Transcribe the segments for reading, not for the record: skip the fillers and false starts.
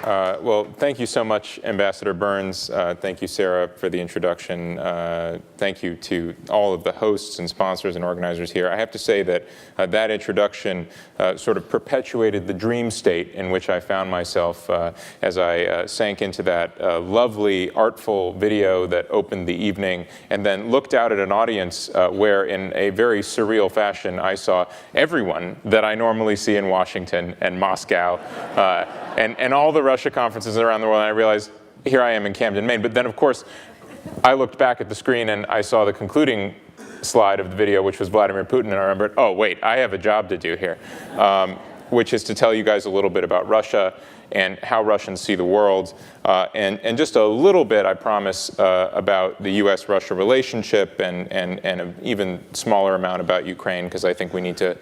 Well, thank you so much, Ambassador Burns. Thank you, Sarah, for the introduction. Thank you to all of the hosts and sponsors and organizers here. I have to say that that introduction sort of perpetuated the dream state in which I found myself as I sank into that lovely, artful video that opened the evening, and then looked out at an audience where, in a very surreal fashion, I saw everyone that I normally see in Washington and Moscow and all the Russia conferences around the world, and I realized, here I am in Camden, Maine. But then, of course, I looked back at the screen and I saw the concluding slide of the video, which was Vladimir Putin, and I remembered, oh, wait, I have a job to do here, which is to tell you guys a little bit about Russia and how Russians see the world, and just a little bit, I promise, about the U.S.-Russia relationship, and an even smaller amount about Ukraine, because I think we need to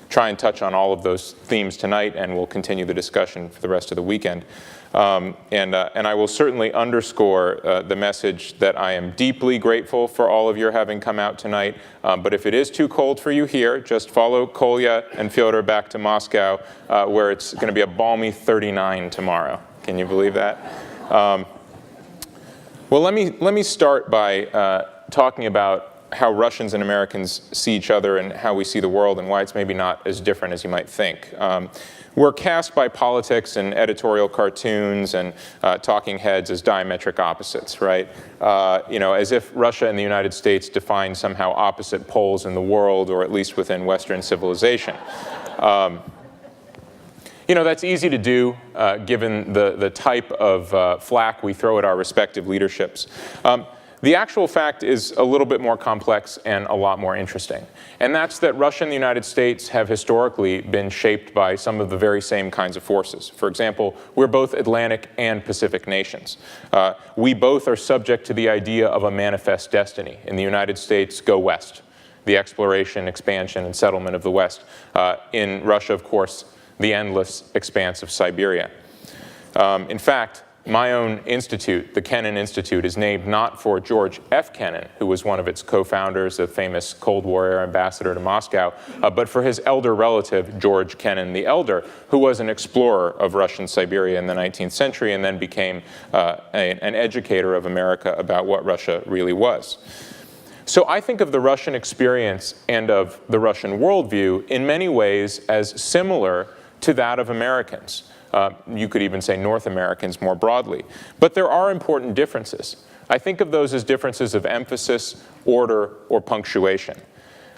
try and touch on all of those themes tonight, and we'll continue the discussion for the rest of the weekend. And I will certainly underscore the message that I am deeply grateful for all of your having come out tonight. But if it is too cold for you here, just follow Kolya and Fyodor back to Moscow, where it's going to be a balmy 39 tomorrow. Can you believe that? Well, let me start by talking about how Russians and Americans see each other and how we see the world, and why it's maybe not as different as you might think. We're cast by politics and editorial cartoons and talking heads as diametric opposites, right? As if Russia and the United States define somehow opposite poles in the world, or at least within Western civilization. That's easy to do, given the type of flack we throw at our respective leaderships. The actual fact is a little bit more complex and a lot more interesting. And that's that Russia and the United States have historically been shaped by some of the very same kinds of forces. For example, we're both Atlantic and Pacific nations. We both are subject to the idea of a manifest destiny. In the United States, go west. The exploration, expansion, and settlement of the West. In Russia, of course, the endless expanse of Siberia. In fact, my own institute, the Kennan Institute, is named not for George F. Kennan, who was one of its co-founders, a famous Cold War era ambassador to Moscow, but for his elder relative, George Kennan the Elder, who was an explorer of Russian Siberia in the 19th century and then became an educator of America about what Russia really was. So I think of the Russian experience and of the Russian worldview in many ways as similar to that of Americans. You could even say North Americans more broadly. But there are important differences. I think of those as differences of emphasis, order, or punctuation.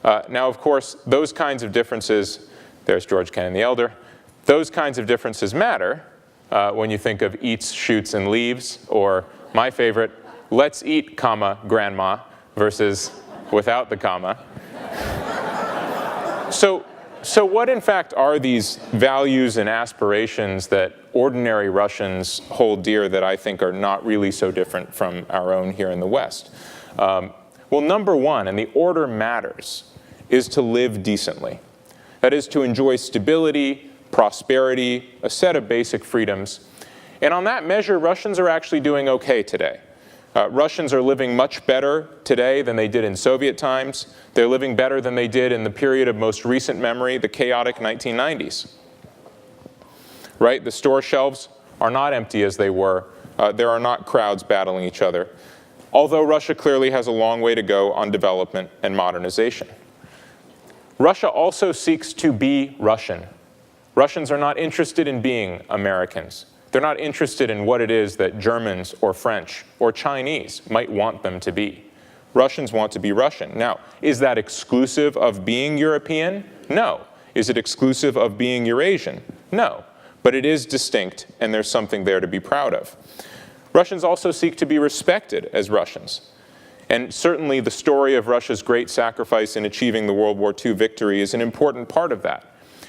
Now, of course, those kinds of differences, there's George Kennan the Elder, those kinds of differences matter when you think of eats, shoots, and leaves, or my favorite, let's eat, comma, grandma, versus without the comma. So what, in fact, are these values and aspirations that ordinary Russians hold dear that I think are not really so different from our own here in the West? Well, number one, and the order matters, is to live decently. That is, to enjoy stability, prosperity, a set of basic freedoms. And on that measure, Russians are actually doing okay today. Russians are living much better today than they did in Soviet times. They're living better than they did in the period of most recent memory, the chaotic 1990s. Right? The store shelves are not empty as they were. There are not crowds battling each other. Although Russia clearly has a long way to go on development and modernization. Russia also seeks to be Russian. Russians are not interested in being Americans. They're not interested in what it is that Germans or French or Chinese might want them to be. Russians want to be Russian. Now, is that exclusive of being European? No. Is it exclusive of being Eurasian? No. But it is distinct, and there's something there to be proud of. Russians also seek to be respected as Russians. And certainly the story of Russia's great sacrifice in achieving the World War II victory is an important part of that.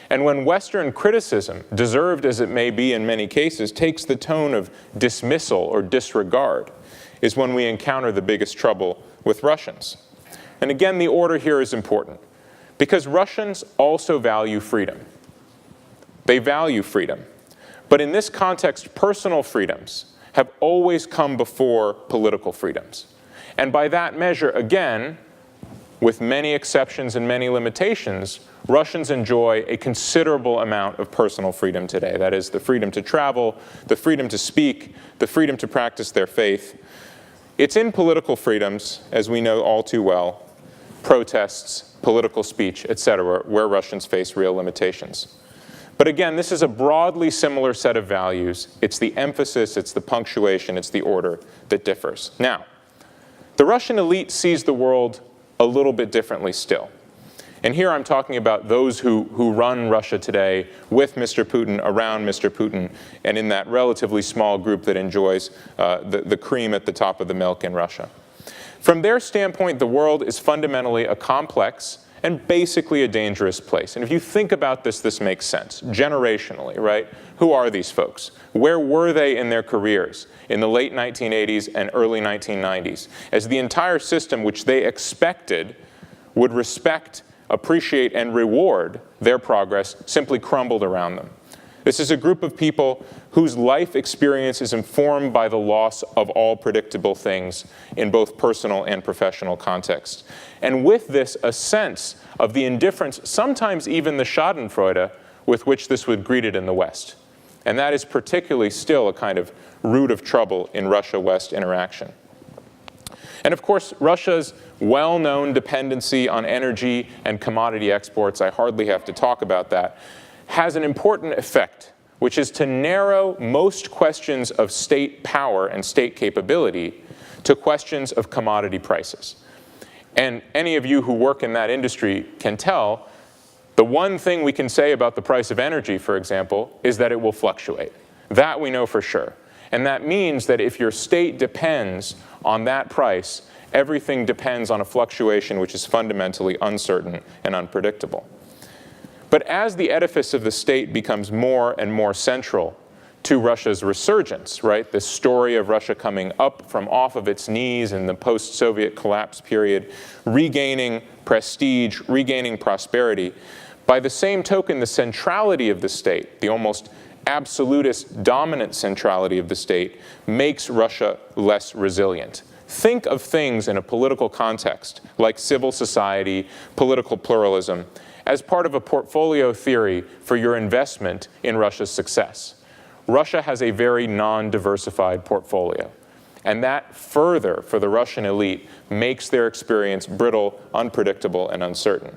And when Western criticism, deserved as it may be in many cases, takes the tone of dismissal or disregard, is when we encounter the biggest trouble with Russians. And again, the order here is important, because Russians also value freedom. They value freedom. But in this context, personal freedoms have always come before political freedoms. And by that measure, again, with many exceptions and many limitations, Russians enjoy a considerable amount of personal freedom today. That is, the freedom to travel, the freedom to speak, the freedom to practice their faith. It's in political freedoms, as we know all too well, protests, political speech, etc., where Russians face real limitations. But again, this is a broadly similar set of values. It's the emphasis, it's the punctuation, it's the order that differs. Now, the Russian elite sees the world a little bit differently still. And here I'm talking about those who run Russia today with Mr. Putin, around Mr. Putin, and in that relatively small group that enjoys the cream at the top of the milk in Russia. From their standpoint, the world is fundamentally a complex and basically a dangerous place. And if you think about this, this makes sense, generationally, right? Who are these folks? Where were they in their careers in the late 1980s and early 1990s, as the entire system, which they expected would respect, appreciate, and reward their progress, simply crumbled around them? This is a group of people whose life experience is informed by the loss of all predictable things in both personal and professional contexts. And with this, a sense of the indifference, sometimes even the schadenfreude, with which this was greeted in the West. And that is particularly still a kind of root of trouble in Russia-West interaction. And of course, Russia's well-known dependency on energy and commodity exports, I hardly have to talk about that, has an important effect, which is to narrow most questions of state power and state capability to questions of commodity prices. And any of you who work in that industry can tell, the one thing we can say about the price of energy, for example, is that it will fluctuate. That we know for sure. And that means that if your state depends on that price, everything depends on a fluctuation which is fundamentally uncertain and unpredictable. But as the edifice of the state becomes more and more central to Russia's resurgence, right, this story of Russia coming up from off of its knees in the post-Soviet collapse period, regaining prestige, regaining prosperity, by the same token, the centrality of the state, the almost absolutist dominant centrality of the state, makes Russia less resilient. Think of things in a political context, like civil society, political pluralism, as part of a portfolio theory for your investment in Russia's success. Russia has a very non-diversified portfolio. And that further, for the Russian elite, makes their experience brittle, unpredictable, and uncertain.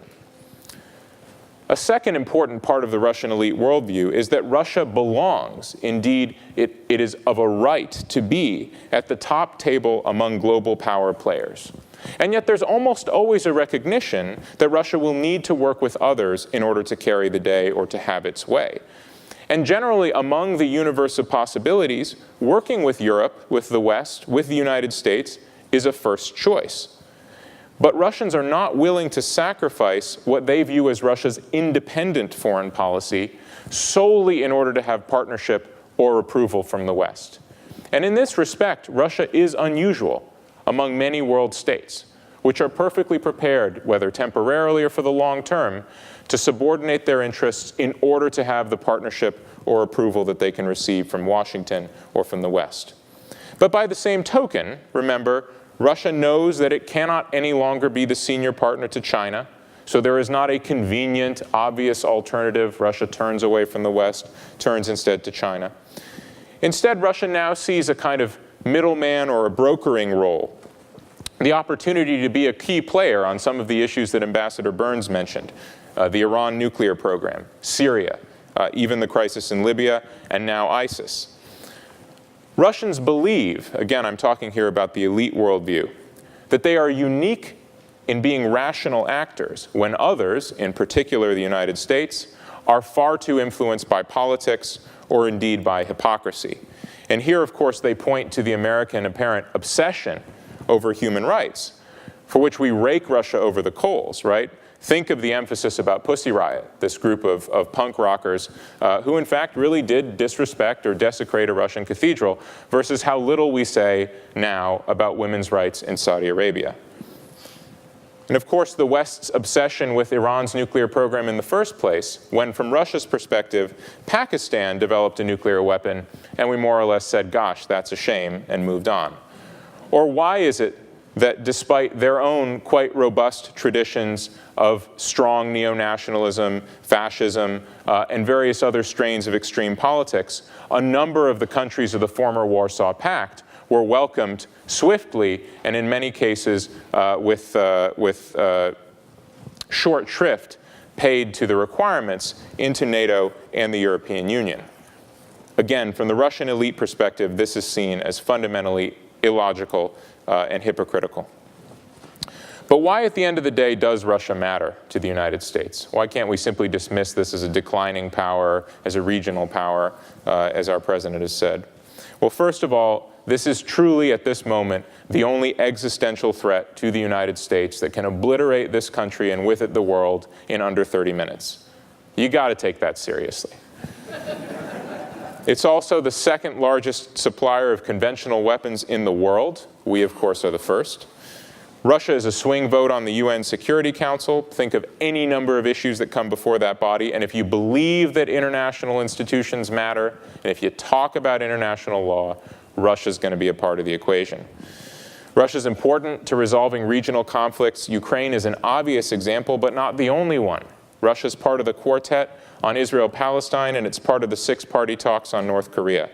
A second important part of the Russian elite worldview is that Russia belongs, indeed, it is of a right to be at the top table among global power players. And yet there's almost always a recognition that Russia will need to work with others in order to carry the day or to have its way. And generally, among the universe of possibilities, working with Europe, with the West, with the United States is a first choice. But Russians are not willing to sacrifice what they view as Russia's independent foreign policy solely in order to have partnership or approval from the West. And in this respect, Russia is unusual among many world states, which are perfectly prepared, whether temporarily or for the long term, to subordinate their interests in order to have the partnership or approval that they can receive from Washington or from the West. But by the same token, remember, Russia knows that it cannot any longer be the senior partner to China, so there is not a convenient, obvious alternative. Russia turns away from the West, turns instead to China. Instead, Russia now sees a kind of middleman or a brokering role, the opportunity to be a key player on some of the issues that Ambassador Burns mentioned, the Iran nuclear program, Syria, even the crisis in Libya, and now ISIS. Russians believe, again, I'm talking here about the elite worldview, that they are unique in being rational actors when others, in particular the United States, are far too influenced by politics or indeed by hypocrisy. And here, of course, they point to the American apparent obsession over human rights, for which we rake Russia over the coals, right? Think of the emphasis about Pussy Riot, this group of punk rockers who in fact really did disrespect or desecrate a Russian cathedral, versus how little we say now about women's rights in Saudi Arabia. And of course, the West's obsession with Iran's nuclear program in the first place, when from Russia's perspective, Pakistan developed a nuclear weapon, and we more or less said, gosh, that's a shame, and moved on. Or why is it that despite their own quite robust traditions of strong neo-nationalism, fascism, and various other strains of extreme politics, a number of the countries of the former Warsaw Pact were welcomed swiftly, and in many cases with short shrift paid to the requirements into NATO and the European Union. Again, from the Russian elite perspective, this is seen as fundamentally illogical and hypocritical. But why, at the end of the day, does Russia matter to the United States? Why can't we simply dismiss this as a declining power, as a regional power, as our president has said? Well, first of all, this is truly, at this moment, the only existential threat to the United States that can obliterate this country and with it the world in under 30 minutes. You got to take that seriously. It's also the second largest supplier of conventional weapons in the world. We, of course, are the first. Russia is a swing vote on the UN Security Council. Think of any number of issues that come before that body, and if you believe that international institutions matter, and if you talk about international law, Russia's going to be a part of the equation. Russia's important to resolving regional conflicts. Ukraine is an obvious example, but not the only one. Russia's part of the quartet on Israel-Palestine, and it's part of the six-party talks on North Korea.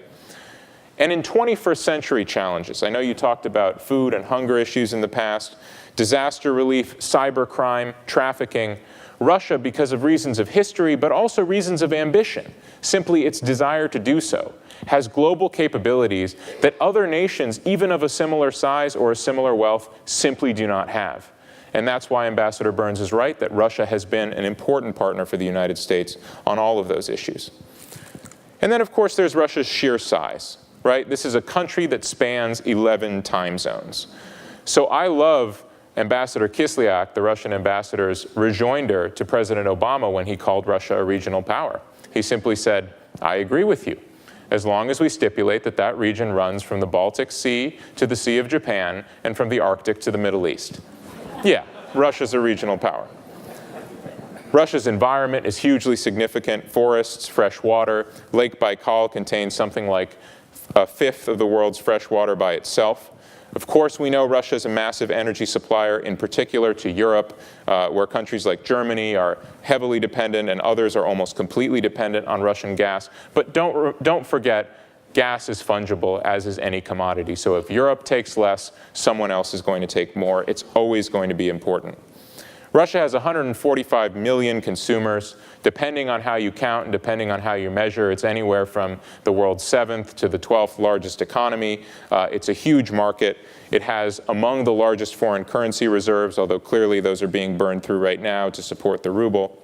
And in 21st century challenges, I know you talked about food and hunger issues in the past, disaster relief, cybercrime, trafficking. Russia, because of reasons of history, but also reasons of ambition, simply its desire to do so, has global capabilities that other nations, even of a similar size or a similar wealth, simply do not have. And that's why Ambassador Burns is right, that Russia has been an important partner for the United States on all of those issues. And then, of course, there's Russia's sheer size, right? This is a country that spans 11 time zones. So I love Ambassador Kislyak, the Russian ambassador's rejoinder to President Obama when he called Russia a regional power. He simply said, I agree with you, as long as we stipulate that that region runs from the Baltic Sea to the Sea of Japan and from the Arctic to the Middle East. Yeah, Russia's a regional power. Russia's environment is hugely significant. Forests, fresh water. Lake Baikal contains something like a fifth of the world's fresh water by itself. Of course, we know Russia is a massive energy supplier, in particular to Europe, where countries like Germany are heavily dependent and others are almost completely dependent on Russian gas. But don't forget, gas is fungible, as is any commodity. So if Europe takes less, someone else is going to take more. It's always going to be important. Russia has 145 million consumers. Depending on how you count and depending on how you measure, it's anywhere from the world's 7th to the 12th largest economy. It's a huge market. It has among the largest foreign currency reserves, although clearly those are being burned through right now to support the ruble.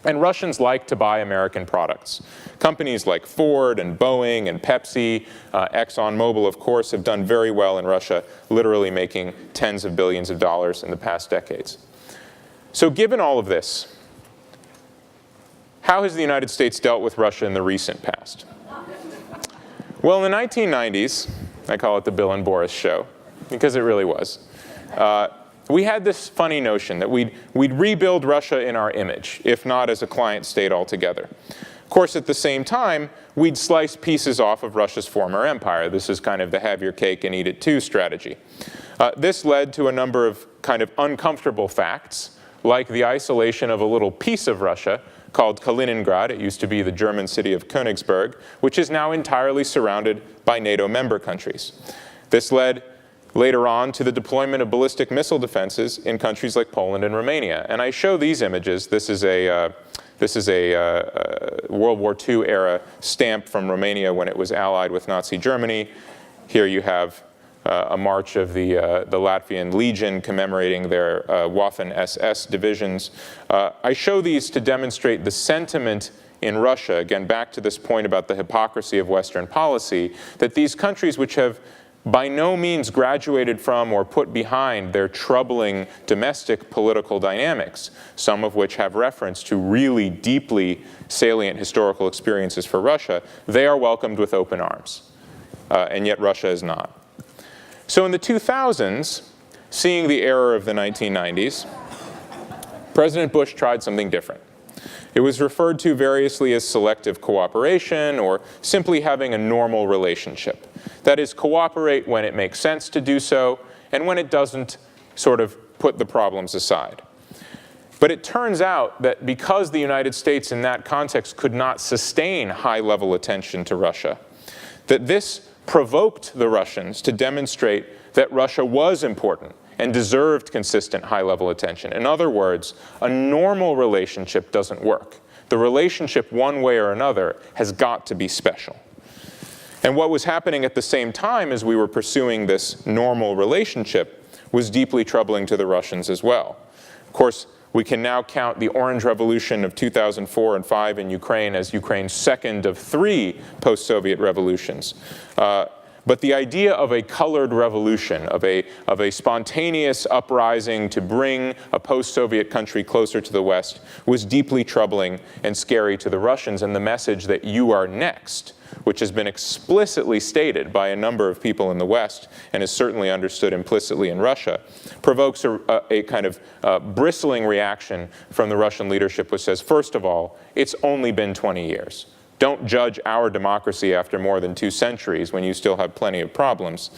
And Russians like to buy American products. Companies like Ford and Boeing and Pepsi, ExxonMobil, of course, have done very well in Russia, literally making tens of billions of dollars in the past decades. So given all of this, how has the United States dealt with Russia in the recent past? Well, in the 1990s, I call it the Bill and Boris show, because it really was, we had this funny notion that we'd rebuild Russia in our image, if not as a client state altogether. Of course, at the same time, we'd slice pieces off of Russia's former empire. This is kind of the have your cake and eat it too strategy. This led to a number of kind of uncomfortable facts, like the isolation of a little piece of Russia called Kaliningrad. It used to be the German city of Königsberg, which is now entirely surrounded by NATO member countries. This led later on to the deployment of ballistic missile defenses in countries like Poland and Romania. And I show these images. This is a World War II era stamp from Romania when it was allied with Nazi Germany. Here you have a march of the Latvian Legion commemorating their Waffen-SS divisions. I show these to demonstrate the sentiment in Russia, again back to this point about the hypocrisy of Western policy, that these countries which have by no means graduated from or put behind their troubling domestic political dynamics, some of which have reference to really deeply salient historical experiences for Russia, they are welcomed with open arms. And yet Russia is not. So in the 2000s, seeing the error of the 1990s, President Bush tried something different. It was referred to variously as selective cooperation or simply having a normal relationship. That is, cooperate when it makes sense to do so and when it doesn't, sort of put the problems aside. But it turns out that because the United States in that context could not sustain high-level attention to Russia, that this provoked the Russians to demonstrate that Russia was important and deserved consistent high-level attention. In other words, a normal relationship doesn't work. The relationship, one way or another, has got to be special. And what was happening at the same time as we were pursuing this normal relationship was deeply troubling to the Russians as well. Of course, we can now count the Orange Revolution of 2004 and 2005 in Ukraine as Ukraine's second of 3 post-Soviet revolutions. But the idea of a colored revolution, of a spontaneous uprising to bring a post-Soviet country closer to the West, was deeply troubling and scary to the Russians. And the message that you are next, which has been explicitly stated by a number of people in the West and is certainly understood implicitly in Russia, provokes a kind of bristling reaction from the Russian leadership, which says, first of all, it's only been 20 years. Don't judge our democracy after more than 2 centuries when you still have plenty of problems.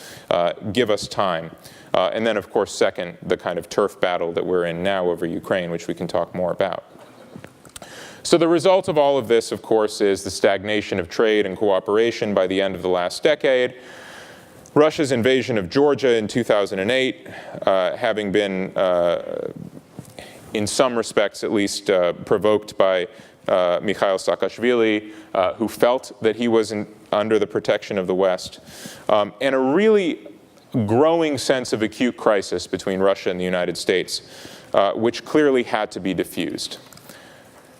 Give us time. And then, of course, second, the kind of turf battle that we're in now over Ukraine, which we can talk more about. So the result of all of this, of course, is the stagnation of trade and cooperation by the end of the last decade. Russia's invasion of Georgia in 2008, having been, in some respects at least, provoked by Mikhail Saakashvili, who felt that he was under the protection of the West, and a really growing sense of acute crisis between Russia and the United States, which clearly had to be diffused.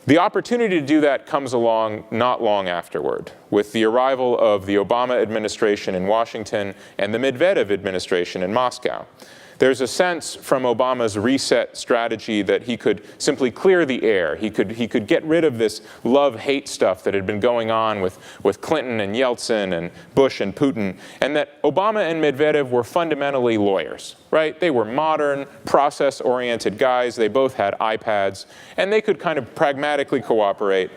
The opportunity to do that comes along not long afterward, with the arrival of the Obama administration in Washington and the Medvedev administration in Moscow. There's a sense from Obama's reset strategy that he could simply clear the air. He could get rid of this love-hate stuff that had been going on with Clinton and Yeltsin and Bush and Putin, and that Obama and Medvedev were fundamentally lawyers, right? They were modern, process-oriented guys. They both had iPads, and they could kind of pragmatically cooperate.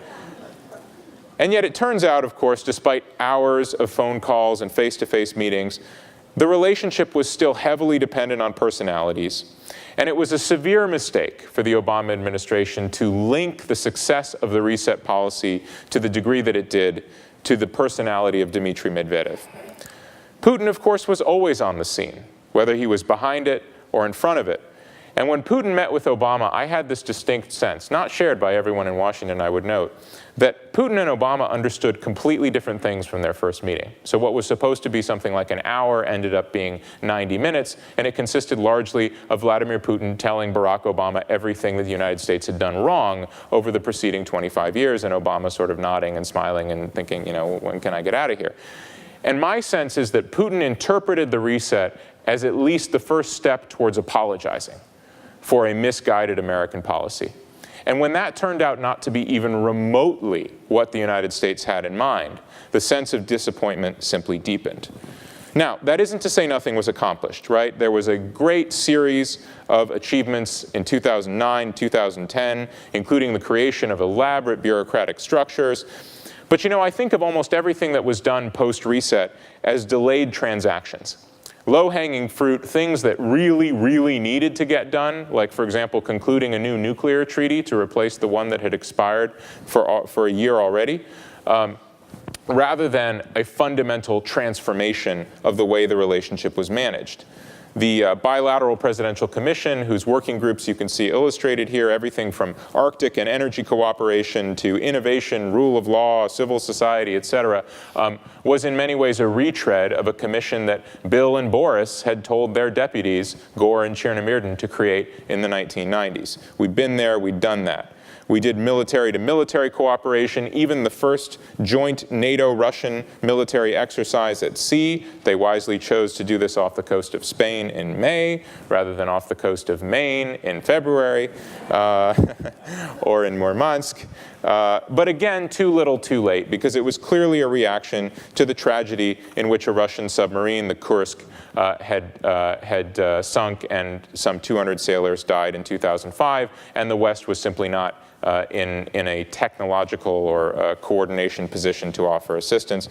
And yet it turns out, of course, despite hours of phone calls and face-to-face meetings, the relationship was still heavily dependent on personalities, and it was a severe mistake for the Obama administration to link the success of the reset policy to the degree that it did to the personality of Dmitry Medvedev. Putin, of course, was always on the scene, whether he was behind it or in front of it. And when Putin met with Obama, I had this distinct sense, not shared by everyone in Washington, I would note, that Putin and Obama understood completely different things from their first meeting. So what was supposed to be something like an hour ended up being 90 minutes, and it consisted largely of Vladimir Putin telling Barack Obama everything that the United States had done wrong over the preceding 25 years, and Obama sort of nodding and smiling and thinking, you know, when can I get out of here? And my sense is that Putin interpreted the reset as at least the first step towards apologizing for a misguided American policy. And when that turned out not to be even remotely what the United States had in mind, the sense of disappointment simply deepened. Now, that isn't to say nothing was accomplished, right? There was a great series of achievements in 2009, 2010, including the creation of elaborate bureaucratic structures. But you know, I think of almost everything that was done post-reset as delayed transactions. Low-hanging fruit, things that really, really needed to get done, like, for example, concluding a new nuclear treaty to replace the one that had expired for a year already, rather than a fundamental transformation of the way the relationship was managed. The Bilateral Presidential Commission, whose working groups you can see illustrated here, everything from Arctic and energy cooperation to innovation, rule of law, civil society, et cetera, was in many ways a retread of a commission that Bill and Boris had told their deputies, Gore and Chernomyrdin, to create in the 1990s. We'd been there, we'd done that. We did military-to-military cooperation, even the first joint NATO-Russian military exercise at sea. They wisely chose to do this off the coast of Spain in May, rather than off the coast of Maine in February, or in Murmansk. But again, too little, too late, because it was clearly a reaction to the tragedy in which a Russian submarine, the Kursk, had sunk and some 200 sailors died in 2005, and the West was simply not in a technological or coordination position to offer assistance.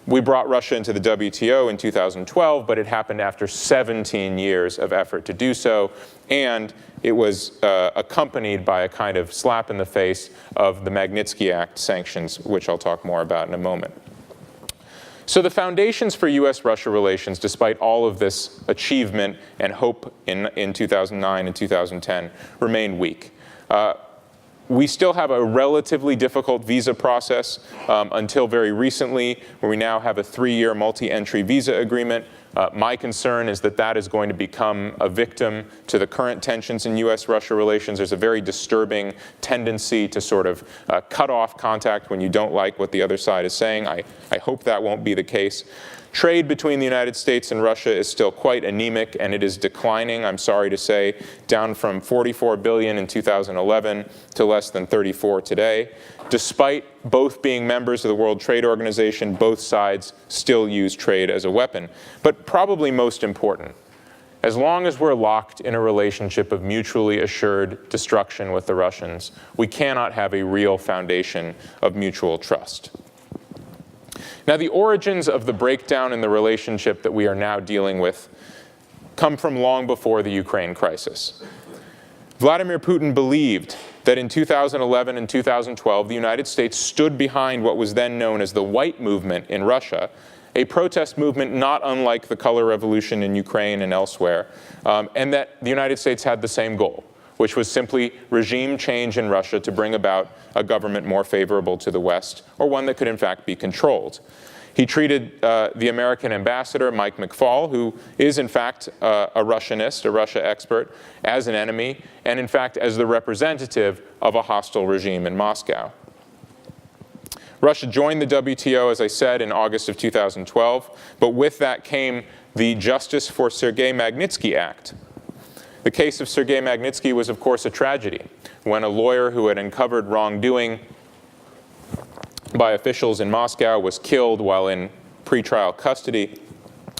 We brought Russia into the WTO in 2012, but it happened after 17 years of effort to do so, and it was accompanied by a kind of slap in the face of the Magnitsky Act sanctions, which I'll talk more about in a moment. So the foundations for US-Russia relations, despite all of this achievement and hope in 2009 and 2010, remain weak. We still have a relatively difficult visa process until very recently, where we now have a 3-year multi-entry visa agreement. My concern is that that is going to become a victim to the current tensions in US-Russia relations. There's a very disturbing tendency to sort of cut off contact when you don't like what the other side is saying. I hope that won't be the case. Trade between the United States and Russia is still quite anemic, and it is declining, I'm sorry to say, down from $44 billion in 2011 to less than $34 today. Despite both being members of the World Trade Organization, both sides still use trade as a weapon. But probably most important, as long as we're locked in a relationship of mutually assured destruction with the Russians, we cannot have a real foundation of mutual trust. Now, the origins of the breakdown in the relationship that we are now dealing with come from long before the Ukraine crisis. Vladimir Putin believed that in 2011 and 2012, the United States stood behind what was then known as the White Movement in Russia, a protest movement not unlike the Color Revolution in Ukraine and elsewhere, and that the United States had the same goal, which was simply regime change in Russia to bring about a government more favorable to the West, or one that could in fact be controlled. He treated the American ambassador, Mike McFaul, who is in fact a Russianist, a Russia expert, as an enemy, and in fact as the representative of a hostile regime in Moscow. Russia joined the WTO, as I said, in August of 2012, but with that came the Justice for Sergei Magnitsky Act. The case of Sergei Magnitsky was, of course, a tragedy, when a lawyer who had uncovered wrongdoing by officials in Moscow was killed while in pretrial custody.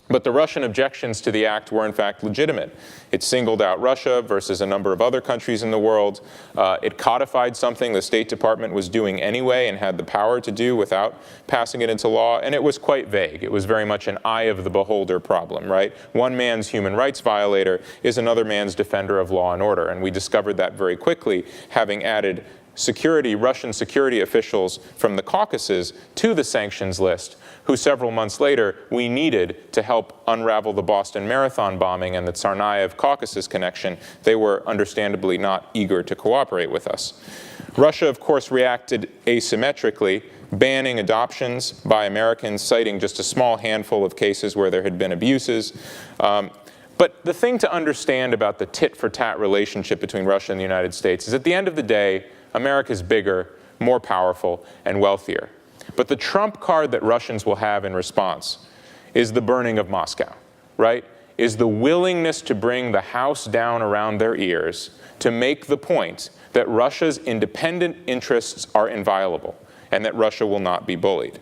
But the Russian objections to the act were, in fact, legitimate. It singled out Russia versus a number of other countries in the world. It codified something the State Department was doing anyway and had the power to do without passing it into law, and it was quite vague. It was very much an eye of the beholder problem, right? One man's human rights violator is another man's defender of law and order, and we discovered that very quickly, having added Russian security officials from the Caucasus to the sanctions list, who several months later we needed to help unravel the Boston Marathon bombing and the Tsarnaev Caucasus connection. They were understandably not eager to cooperate with us. Russia, of course, reacted asymmetrically, banning adoptions by Americans, citing just a small handful of cases where there had been abuses. But the thing to understand about the tit-for-tat relationship between Russia and the United States is, at the end of the day, America's bigger, more powerful, and wealthier. But the trump card that Russians will have in response is the burning of Moscow, right? Is the willingness to bring the house down around their ears to make the point that Russia's independent interests are inviolable and that Russia will not be bullied.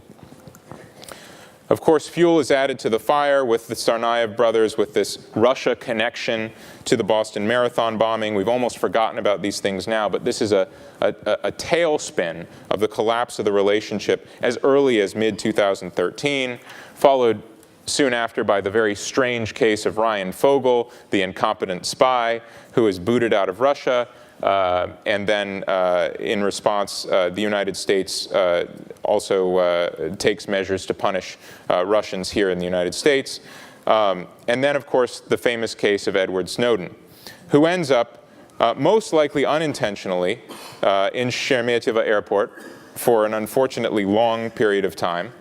Of course, fuel is added to the fire with the Tsarnaev brothers, with this Russia connection to the Boston Marathon bombing. We've almost forgotten about these things now, but this is a tailspin of the collapse of the relationship as early as mid-2013, followed soon after by the very strange case of Ryan Fogel, the incompetent spy who is booted out of Russia. And then in response, the United States also takes measures to punish Russians here in the United States. And then, of course, the famous case of Edward Snowden, who ends up, most likely unintentionally, in Sheremetyevo Airport for an unfortunately long period of time,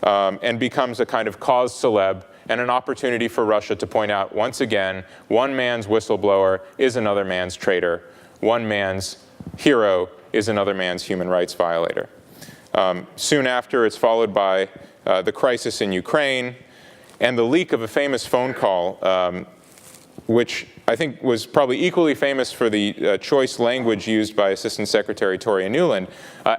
and becomes a kind of cause celeb and an opportunity for Russia to point out, once again, one man's whistleblower is another man's traitor. One man's hero is another man's human rights violator. Soon after, it's followed by the crisis in Ukraine and the leak of a famous phone call, which I think was probably equally famous for the choice language used by Assistant Secretary Toria Nuland,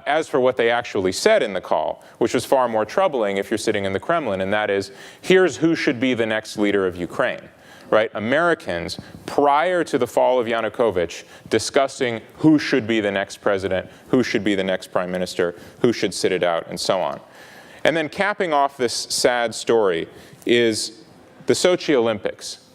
as for what they actually said in the call, which was far more troubling if you're sitting in the Kremlin, and that is, here's who should be the next leader of Ukraine. Right? Americans, prior to the fall of Yanukovych, discussing who should be the next president, who should be the next prime minister, who should sit it out, and so on. And then capping off this sad story is the Sochi Olympics,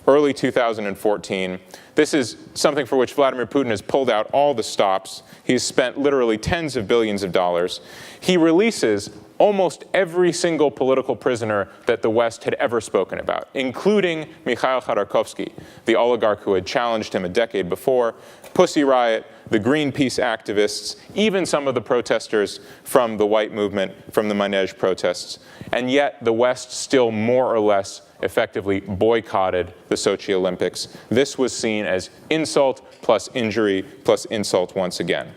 early 2014. This is something for which Vladimir Putin has pulled out all the stops. He's spent literally tens of billions of dollars. He releases almost every single political prisoner that the West had ever spoken about, including Mikhail Khodorkovsky, the oligarch who had challenged him a decade before, Pussy Riot, the Greenpeace activists, even some of the protesters from the white movement, from the Manège protests. And yet the West still more or less effectively boycotted the Sochi Olympics. This was seen as insult plus injury plus insult once again.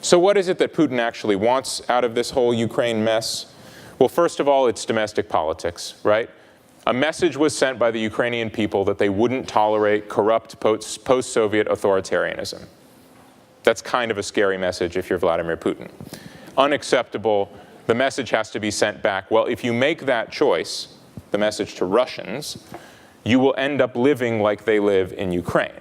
So what is it that Putin actually wants out of this whole Ukraine mess? Well, first of all, it's domestic politics, right? A message was sent by the Ukrainian people that they wouldn't tolerate corrupt post-Soviet authoritarianism. That's kind of a scary message if you're Vladimir Putin. Unacceptable. The message has to be sent back. Well, if you make that choice, the message to Russians, you will end up living like they live in Ukraine.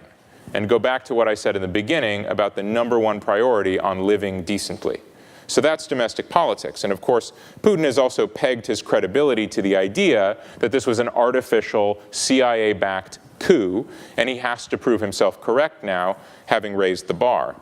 And go back to what I said in the beginning about the #1 priority on living decently. So that's domestic politics. And of course, Putin has also pegged his credibility to the idea that this was an artificial CIA-backed coup, and he has to prove himself correct now, having raised the bar.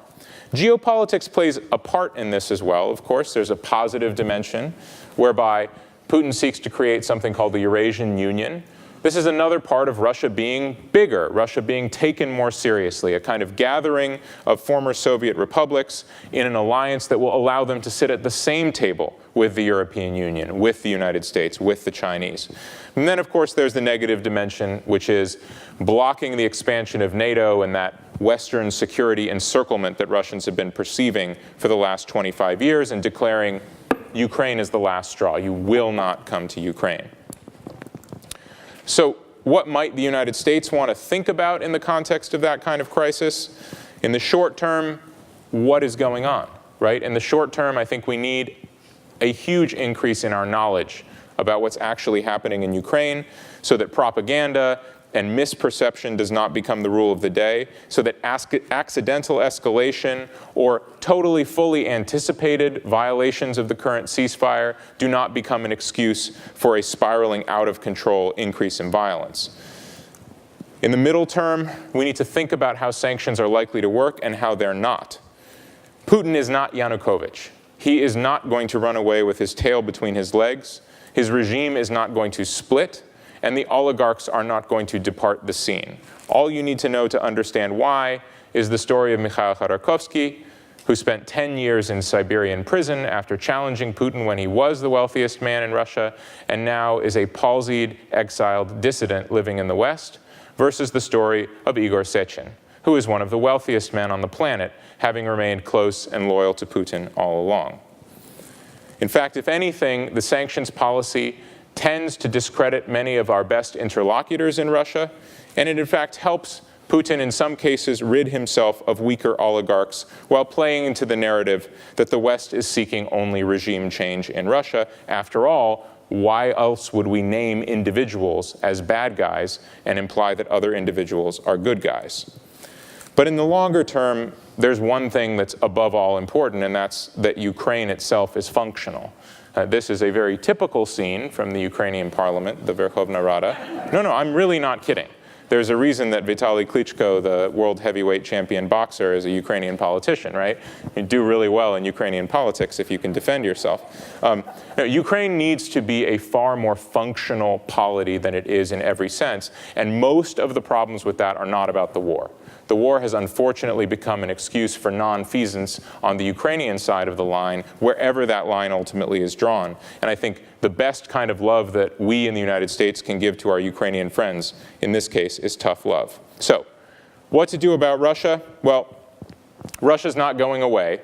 Geopolitics plays a part in this as well. Of course, there's a positive dimension whereby Putin seeks to create something called the Eurasian Union. This is another part of Russia being bigger, Russia being taken more seriously, a kind of gathering of former Soviet republics in an alliance that will allow them to sit at the same table with the European Union, with the United States, with the Chinese. And then, of course, there's the negative dimension, which is blocking the expansion of NATO and that Western security encirclement that Russians have been perceiving for the last 25 years and declaring Ukraine is the last straw. You will not come to Ukraine. So what might the United States want to think about in the context of that kind of crisis? In the short term, what is going on, right? In the short term, I think we need a huge increase in our knowledge about what's actually happening in Ukraine so that propaganda and misperception does not become the rule of the day, so that accidental escalation or totally fully anticipated violations of the current ceasefire do not become an excuse for a spiraling out of control increase in violence. In the middle term, we need to think about how sanctions are likely to work and how they're not. Putin is not Yanukovych. He is not going to run away with his tail between his legs. His regime is not going to split, and the oligarchs are not going to depart the scene. All you need to know to understand why is the story of Mikhail Khodorkovsky, who spent 10 years in Siberian prison after challenging Putin when he was the wealthiest man in Russia, and now is a palsied, exiled dissident living in the West, versus the story of Igor Sechin, who is one of the wealthiest men on the planet, having remained close and loyal to Putin all along. In fact, if anything, the sanctions policy tends to discredit many of our best interlocutors in Russia, and it in fact helps Putin in some cases rid himself of weaker oligarchs while playing into the narrative that the West is seeking only regime change in Russia. After all, why else would we name individuals as bad guys and imply that other individuals are good guys? But in the longer term, there's one thing that's above all important, and that's that Ukraine itself is functional. This is a very typical scene from the Ukrainian parliament, the Verkhovna Rada. No, I'm really not kidding. There's a reason that Vitaly Klitschko, the world heavyweight champion boxer, is a Ukrainian politician, right? You do really well in Ukrainian politics if you can defend yourself. Ukraine needs to be a far more functional polity than it is in every sense, and most of the problems with that are not about the war. The war has unfortunately become an excuse for nonfeasance on the Ukrainian side of the line, wherever that line ultimately is drawn. And I think the best kind of love that we in the United States can give to our Ukrainian friends, in this case, is tough love. So, what to do about Russia? Well, Russia's not going away.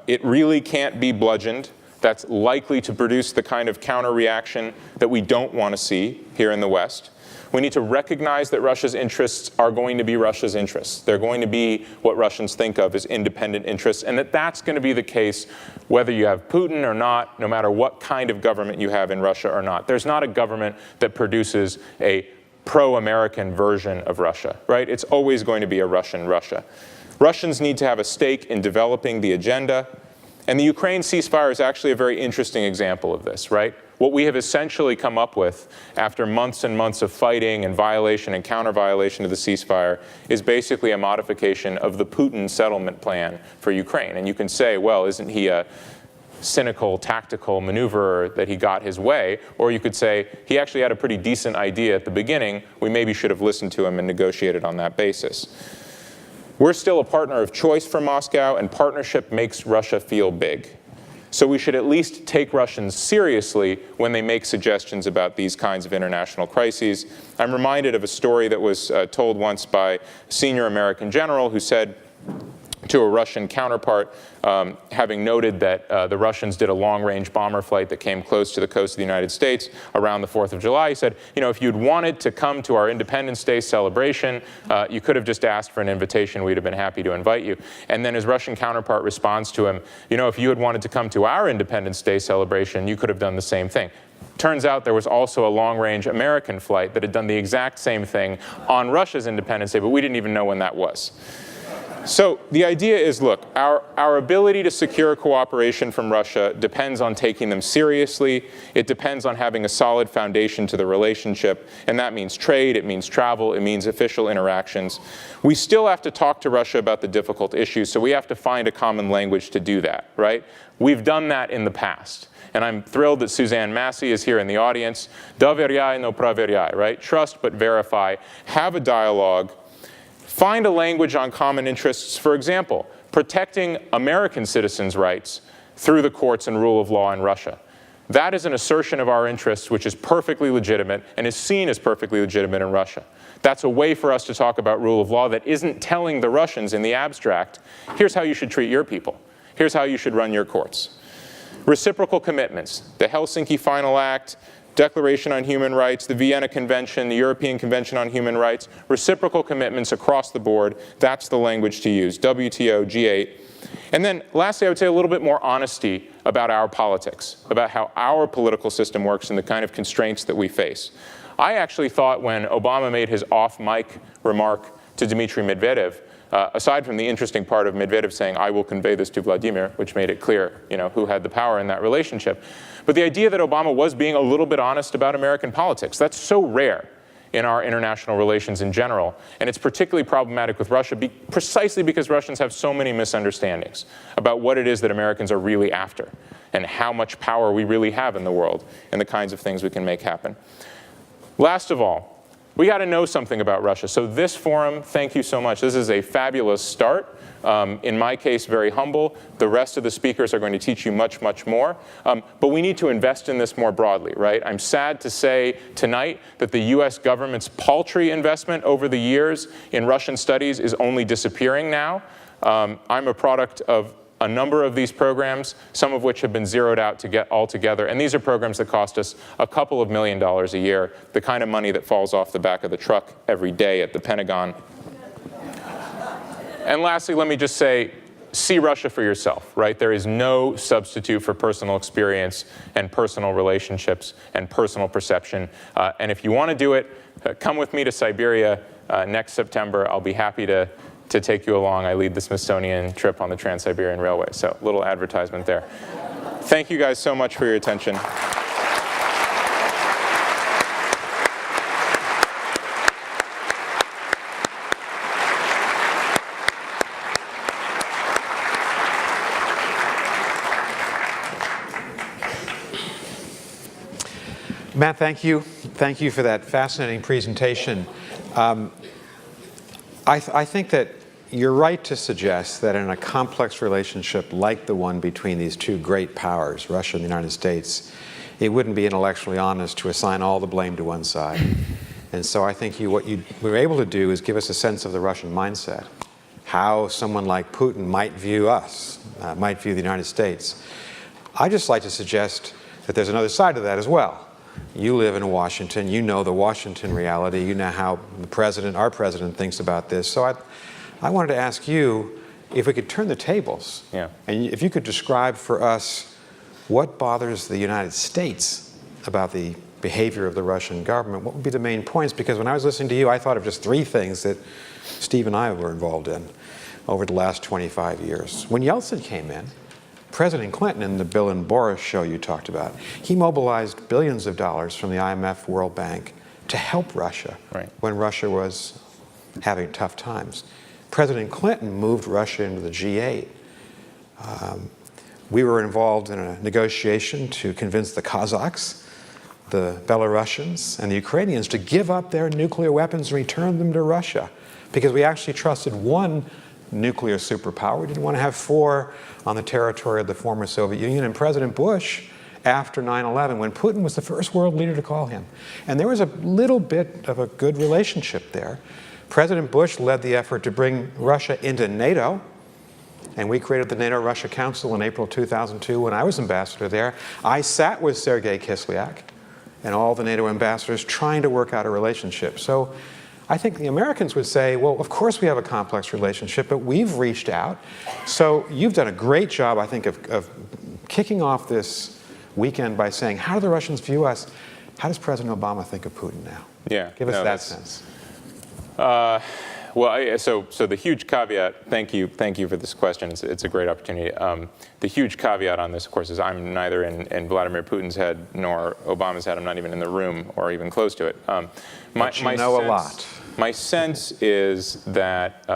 It really can't be bludgeoned. That's likely to produce the kind of counter-reaction that we don't want to see here in the West. We need to recognize that Russia's interests are going to be Russia's interests. They're going to be what Russians think of as independent interests, and that's going to be the case whether you have Putin or not, no matter what kind of government you have in Russia or not. There's not a government that produces a pro-American version of Russia, right? It's always going to be a Russian Russia. Russians need to have a stake in developing the agenda, And the Ukraine ceasefire is actually a very interesting example of this, right? What we have essentially come up with after months and months of fighting and violation and counter-violation of the ceasefire is basically a modification of the Putin settlement plan for Ukraine. And you can say, well, isn't he a cynical, tactical maneuverer that he got his way? Or you could say, he actually had a pretty decent idea at the beginning. We maybe should have listened to him and negotiated on that basis. We're still a partner of choice for Moscow, and partnership makes Russia feel big. So we should at least take Russians seriously when they make suggestions about these kinds of international crises. I'm reminded of a story that was told once by a senior American general who said to a Russian counterpart, having noted that the Russians did a long-range bomber flight that came close to the coast of the United States around the 4th of July, he said, you know, if you'd wanted to come to our Independence Day celebration, you could have just asked for an invitation. We'd have been happy to invite you. And then his Russian counterpart responds to him, you know, if you had wanted to come to our Independence Day celebration, you could have done the same thing. Turns out there was also a long-range American flight that had done the exact same thing on Russia's Independence Day, but we didn't even know when that was. So the idea is, look, our ability to secure cooperation from Russia depends on taking them seriously. It depends on having a solid foundation to the relationship, and that means trade, it means travel, it means official interactions. We still have to talk to Russia about the difficult issues, so we have to find a common language to do that, right? We've done that in the past. And I'm thrilled that Suzanne Massey is here in the audience. Doveryai no proveryai, right? Trust but verify. Have a dialogue. Find a language on common interests, for example, protecting American citizens' rights through the courts and rule of law in Russia. That is an assertion of our interests which is perfectly legitimate and is seen as perfectly legitimate in Russia. That's a way for us to talk about rule of law that isn't telling the Russians in the abstract, here's how you should treat your people. Here's how you should run your courts. Reciprocal commitments, the Helsinki Final Act, Declaration on Human Rights, the Vienna Convention, the European Convention on Human Rights, reciprocal commitments across the board, that's the language to use, WTO, G8. And then lastly, I would say a little bit more honesty about our politics, about how our political system works and the kind of constraints that we face. I actually thought when Obama made his off-mic remark to Dmitry Medvedev, aside from the interesting part of Medvedev saying, I will convey this to Vladimir, which made it clear, you know, who had the power in that relationship. But the idea that Obama was being a little bit honest about American politics, that's so rare in our international relations in general. And it's particularly problematic with Russia precisely because Russians have so many misunderstandings about what it is that Americans are really after and how much power we really have in the world and the kinds of things we can make happen. Last of all, we got to know something about Russia. So this forum, thank you so much. This is a fabulous start. In my case, very humble. The rest of the speakers are going to teach you much, much more. But we need to invest in this more broadly, right? I'm sad to say tonight that the US government's paltry investment over the years in Russian studies is only disappearing now. I'm a product of a number of these programs, some of which have been zeroed out to get all together. And these are programs that cost us a couple of $1 million a year, the kind of money that falls off the back of the truck every day at the Pentagon. And lastly, let me just say, see Russia for yourself, right? There is no substitute for personal experience and personal relationships and personal perception. And if you want to do it, come with me to Siberia next September. I'll be happy to take you along. I lead the Smithsonian trip on the Trans-Siberian Railway. So a little advertisement there. Thank you guys so much for your attention. Matt, thank you. Thank you for that fascinating presentation. I think that you're right to suggest that in a complex relationship like the one between these two great powers, Russia and the United States, it wouldn't be intellectually honest to assign all the blame to one side. And so I think what you were able to do is give us a sense of the Russian mindset, how someone like Putin might view us, might view the United States. I'd just like to suggest that there's another side to that as well. You live in Washington, you know the Washington reality, you know how our president thinks about this. So I wanted to ask you if we could turn the tables, and if you could describe for us what bothers the United States about the behavior of the Russian government. What would be the main points? Because when I was listening to you, I thought of just 3 things that Steve and I were involved in over the last 25 years. When Yeltsin came in, President Clinton, in the Bill and Boris show you talked about, he mobilized billions of dollars from the IMF, World Bank, to help Russia when Russia was having tough times. President Clinton moved Russia into the G8. We were involved in a negotiation to convince the Kazakhs, the Belarusians, and the Ukrainians to give up their nuclear weapons and return them to Russia, because we actually trusted one nuclear superpower. We didn't want to have 4 on the territory of the former Soviet Union. And President Bush, after 9/11, when Putin was the first world leader to call him, and there was a little bit of a good relationship there, President Bush led the effort to bring Russia into NATO, and we created the NATO-Russia Council in April 2002 when I was ambassador there. I sat with Sergei Kislyak and all the NATO ambassadors trying to work out a relationship. So I think the Americans would say, well, of course we have a complex relationship, but we've reached out. So you've done a great job, I think, of kicking off this weekend by saying, how do the Russians view us? How does President Obama think of Putin now? Yeah, give us that sense. Well, so the huge caveat, thank you for this question. It's a great opportunity. The huge caveat on this, of course, is I'm neither in Vladimir Putin's head nor Obama's head. I'm not even in the room or even close to it. But you know a lot. My sense is that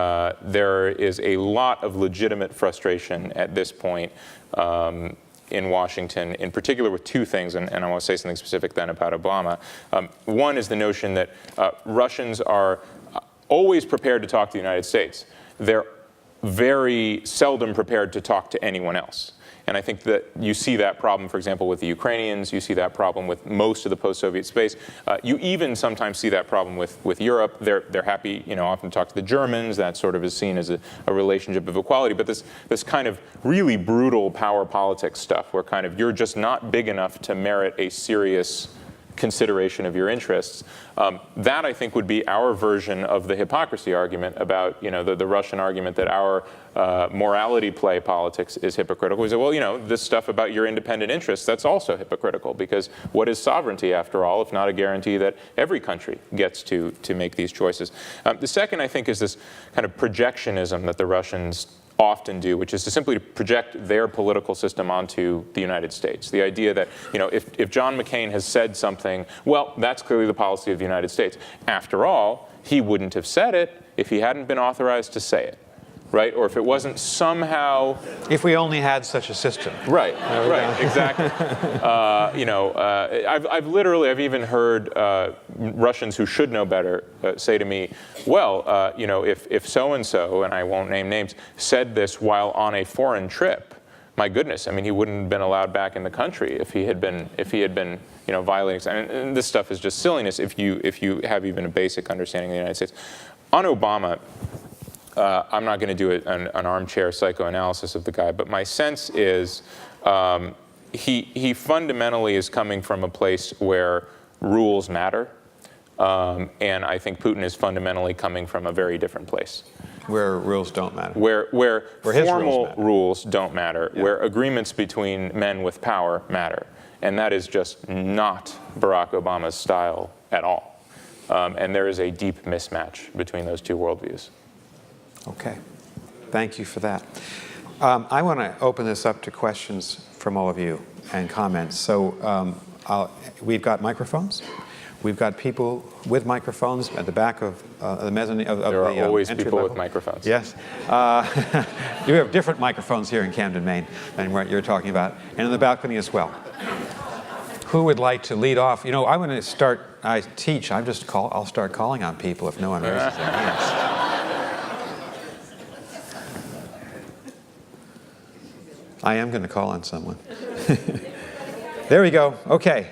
there is a lot of legitimate frustration at this point in Washington, in particular with 2 things, and I want to say something specific then about Obama. One is the notion that Russians are always prepared to talk to the United States. They're very seldom prepared to talk to anyone else. And I think that you see that problem, for example, with the Ukrainians. You see that problem with most of the post-Soviet space. You even sometimes see that problem with Europe. They're happy, often to talk to the Germans. That sort of is seen as a relationship of equality. But this kind of really brutal power politics stuff, where kind of you're just not big enough to merit a serious consideration of your interests. That, I think, would be our version of the hypocrisy argument about, the Russian argument that our morality play politics is hypocritical. We say, well, this stuff about your independent interests, that's also hypocritical, because what is sovereignty, after all, if not a guarantee that every country gets to make these choices? The second, I think, is this kind of projectionism that the Russians often do, which is to simply project their political system onto the United States. The idea that, if John McCain has said something, well, that's clearly the policy of the United States. After all, he wouldn't have said it if he hadn't been authorized to say it, right? Or if it wasn't somehow... If we only had such a system. Right, exactly. I've even heard Russians who should know better say to me, well, if so-and-so, and I won't name names, said this while on a foreign trip, my goodness, I mean, he wouldn't have been allowed back in the country if he had been violating. And this stuff is just silliness if you have even a basic understanding of the United States. On Obama, I'm not going to do an armchair psychoanalysis of the guy, but my sense is he fundamentally is coming from a place where rules matter, and I think Putin is fundamentally coming from a very different place. Where rules don't matter. Where formal rules don't matter, yeah. Where agreements between men with power matter. And that is just not Barack Obama's style at all. And there is a deep mismatch between those 2 worldviews. Okay. Thank you for that. I want to open this up to questions from all of you and comments. So we've got microphones. We've got people with microphones at the back of the mezzanine. There are always people level. With microphones. Yes. You have different microphones here in Camden, Maine, than what you're talking about, and in the balcony as well. Who would like to lead off? I'm going to start. I teach. I'll start calling on people if no one raises their hands. I am going to call on someone. There we go. Okay.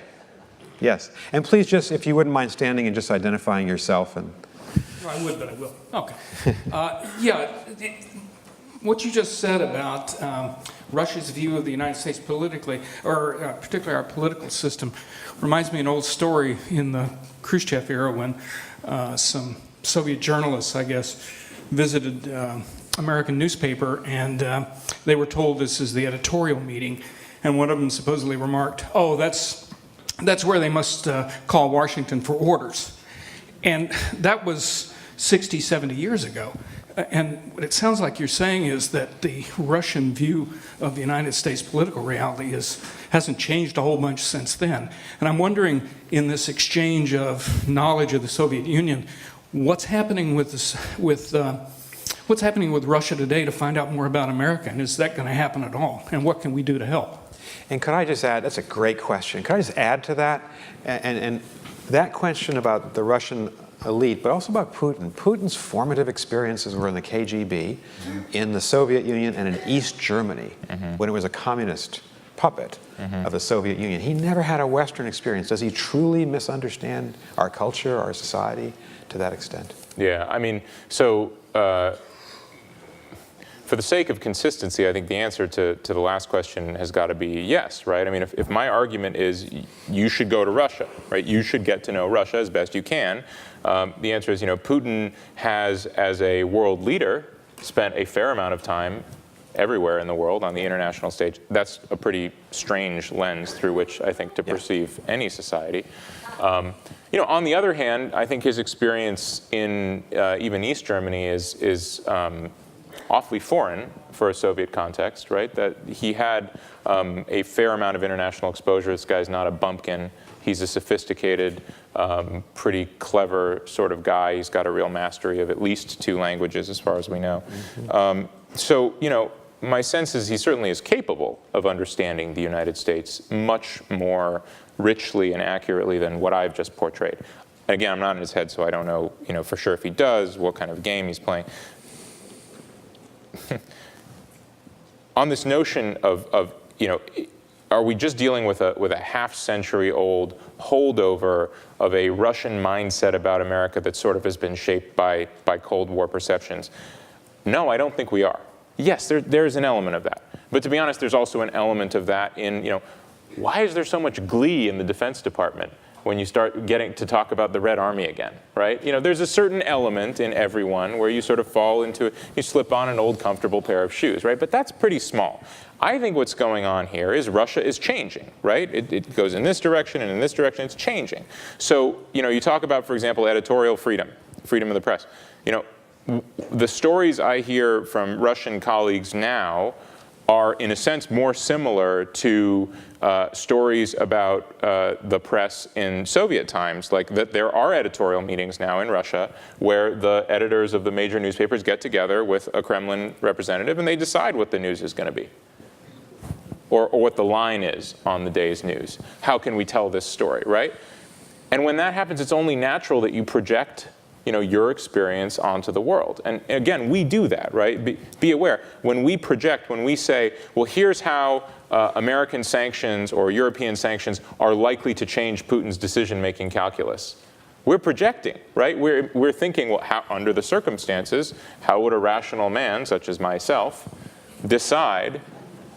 Yes. And please just, if you wouldn't mind standing and just identifying yourself. And I would, but I will. Okay. What you just said about Russia's view of the United States politically, or particularly our political system, reminds me of an old story in the Khrushchev era when some Soviet journalists, I guess, visited American newspaper, and they were told this is the editorial meeting, and one of them supposedly remarked, "Oh, that's where they must call Washington for orders." And that was 60, 70 years ago. And what it sounds like you're saying is that the Russian view of the United States political reality hasn't changed a whole bunch since then. And I'm wondering, in this exchange of knowledge of the Soviet Union, what's happening with what's happening with Russia today to find out more about America? And is that going to happen at all? And what can we do to help? And could I just add, that's a great question. Could I just add to that? And that question about the Russian elite, but also about Putin. Putin's formative experiences were in the KGB, in the Soviet Union, and in East Germany, when it was a communist puppet of the Soviet Union. He never had a Western experience. Does he truly misunderstand our culture, our society, to that extent? Yeah, I mean, so for the sake of consistency, I think the answer to the last question has got to be yes, right? I mean, if my argument is you should go to Russia, right? You should get to know Russia as best you can. The answer is, Putin has, as a world leader, spent a fair amount of time everywhere in the world on the international stage. That's a pretty strange lens through which I think to perceive any society. On the other hand, I think his experience in even East Germany is awfully foreign for a Soviet context, right? That he had a fair amount of international exposure. This guy's not a bumpkin. He's a sophisticated, pretty clever sort of guy. He's got a real mastery of at least 2 languages, as far as we know. So, my sense is he certainly is capable of understanding the United States much more richly and accurately than what I've just portrayed. Again, I'm not in his head, so I don't know, for sure if he does, what kind of game he's playing. On this notion of are we just dealing with a half-century-old holdover of a Russian mindset about America that sort of has been shaped by Cold War perceptions? No, I don't think we are. Yes, there's an element of that. But to be honest, there's also an element of that in, why is there so much glee in the Defense Department when you start getting to talk about the Red Army again, right? There's a certain element in everyone where you sort of fall into it, you slip on an old comfortable pair of shoes, right? But that's pretty small. I think what's going on here is Russia is changing, right? It goes in this direction and in this direction, it's changing. So, you talk about, for example, editorial freedom of the press. The stories I hear from Russian colleagues now are, in a sense, more similar to stories about the press in Soviet times, like that there are editorial meetings now in Russia where the editors of the major newspapers get together with a Kremlin representative and they decide what the news is going to be, or what the line is on the day's news. How can we tell this story, right? And when that happens, it's only natural that you project your experience onto the world. And again, we do that, right? Be aware, when we project, when we say, well, here's how American sanctions or European sanctions are likely to change Putin's decision-making calculus, we're projecting, right? We're thinking, well, under the circumstances, how would a rational man, such as myself, decide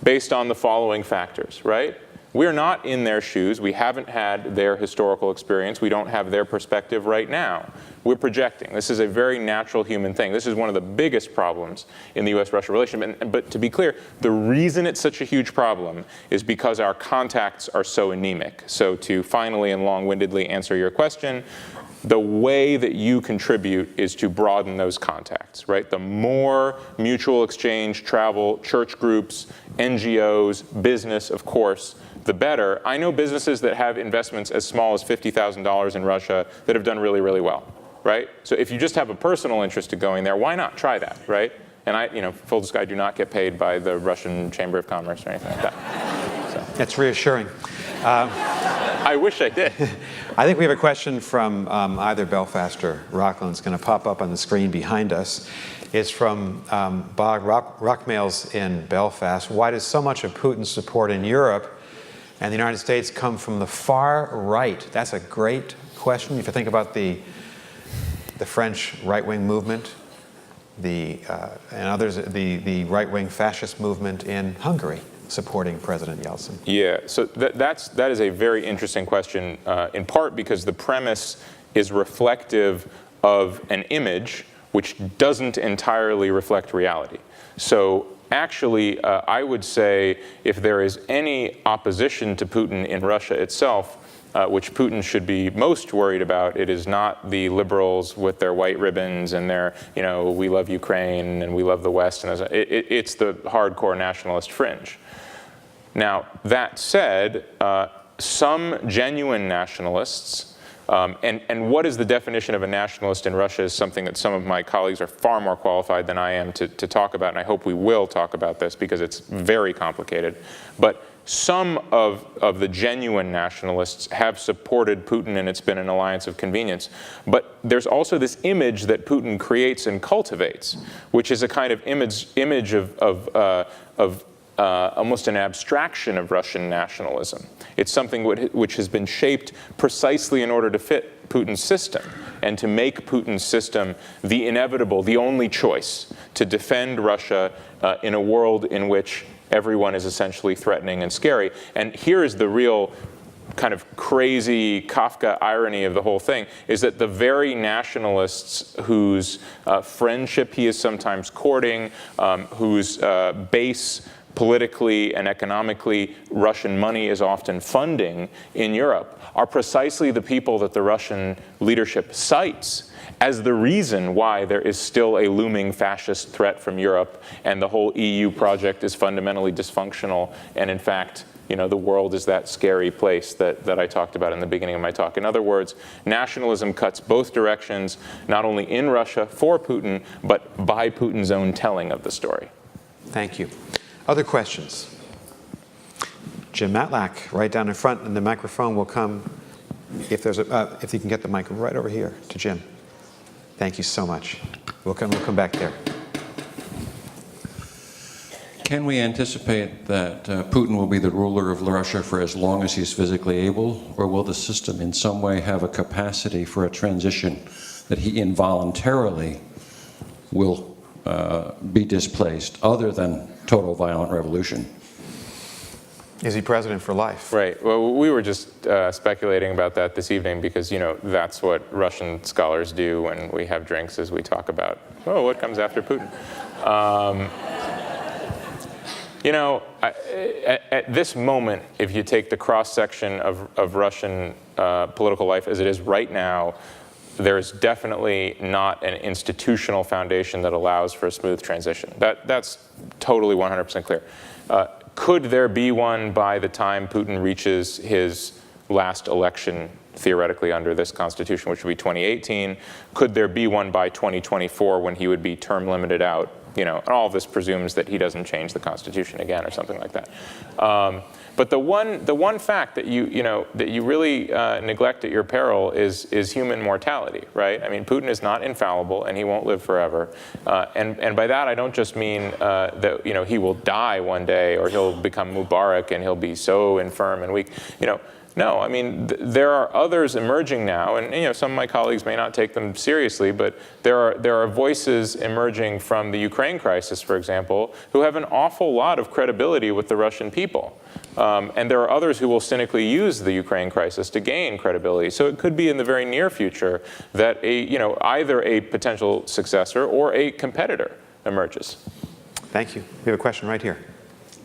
based on the following factors, right? We're not in their shoes. We haven't had their historical experience. We don't have their perspective right now. We're projecting. This is a very natural human thing. This is one of the biggest problems in the U.S.-Russia relationship. But to be clear, the reason it's such a huge problem is because our contacts are so anemic. So to finally and long-windedly answer your question, the way that you contribute is to broaden those contacts, right? The more mutual exchange, travel, church groups, NGOs, business, of course, the better. I know businesses that have investments as small as $50,000 in Russia that have done really, really well, right? So if you just have a personal interest in going there, why not try that, right? And I, full disclosure, I do not get paid by the Russian Chamber of Commerce or anything like that. So. That's reassuring. I wish I did. I think we have a question from either Belfast or Rockland. It's going to pop up on the screen behind us. It's from Bob Rockmails in Belfast. Why does so much of Putin's support in Europe and the United States come from the far right? That's a great question. If you think about the French right-wing movement, and others, the right-wing fascist movement in Hungary supporting President Yeltsin. Yeah, so that is a very interesting question, in part because the premise is reflective of an image which doesn't entirely reflect reality. So actually, I would say if there is any opposition to Putin in Russia itself, which Putin should be most worried about. It is not the liberals with their white ribbons and their, we love Ukraine and we love the West. And it's the hardcore nationalist fringe. Now, that said, some genuine nationalists, and what is the definition of a nationalist in Russia is something that some of my colleagues are far more qualified than I am to talk about, and I hope we will talk about this because it's very complicated. But some of the genuine nationalists have supported Putin, and it's been an alliance of convenience. But there's also this image that Putin creates and cultivates, which is a kind of image of almost an abstraction of Russian nationalism. It's something which has been shaped precisely in order to fit Putin's system and to make Putin's system the inevitable, the only choice to defend Russia in a world in which everyone is essentially threatening and scary. And here is the real kind of crazy Kafka irony of the whole thing, is that the very nationalists whose friendship he is sometimes courting, whose base politically and economically Russian money is often funding in Europe, are precisely the people that the Russian leadership cites as the reason why there is still a looming fascist threat from Europe and the whole EU project is fundamentally dysfunctional, and in fact, the world is that scary place that I talked about in the beginning of my talk. In other words, nationalism cuts both directions, not only in Russia for Putin, but by Putin's own telling of the story. Thank you. Other questions? Jim Matlack, right down in front, and the microphone will come if you can get the mic right over here to Jim. Thank you so much. We'll come back there. Can we anticipate that Putin will be the ruler of Russia for as long as he's physically able, or will the system in some way have a capacity for a transition that he involuntarily will be displaced, other than total violent revolution? Is he president for life? Right. Well, we were just speculating about that this evening because, that's what Russian scholars do when we have drinks, as we talk about, what comes after Putin? At this moment, if you take the cross-section of Russian political life as it is right now, there's definitely not an institutional foundation that allows for a smooth transition. That's totally 100% clear. Could there be one by the time Putin reaches his last election, theoretically under this constitution, which would be 2018? Could there be one by 2024 when he would be term limited out? And all of this presumes that he doesn't change the constitution again or something like that. But the one fact that you really neglect at your peril is human mortality, right? I mean, Putin is not infallible, and he won't live forever. And by that, I don't just mean that he will die one day, or he'll become Mubarak and he'll be so infirm and weak. No, I mean, there are others emerging now, and some of my colleagues may not take them seriously, but there are voices emerging from the Ukraine crisis, for example, who have an awful lot of credibility with the Russian people. And there are others who will cynically use the Ukraine crisis to gain credibility. So it could be in the very near future that either a potential successor or a competitor emerges. Thank you. We have a question right here.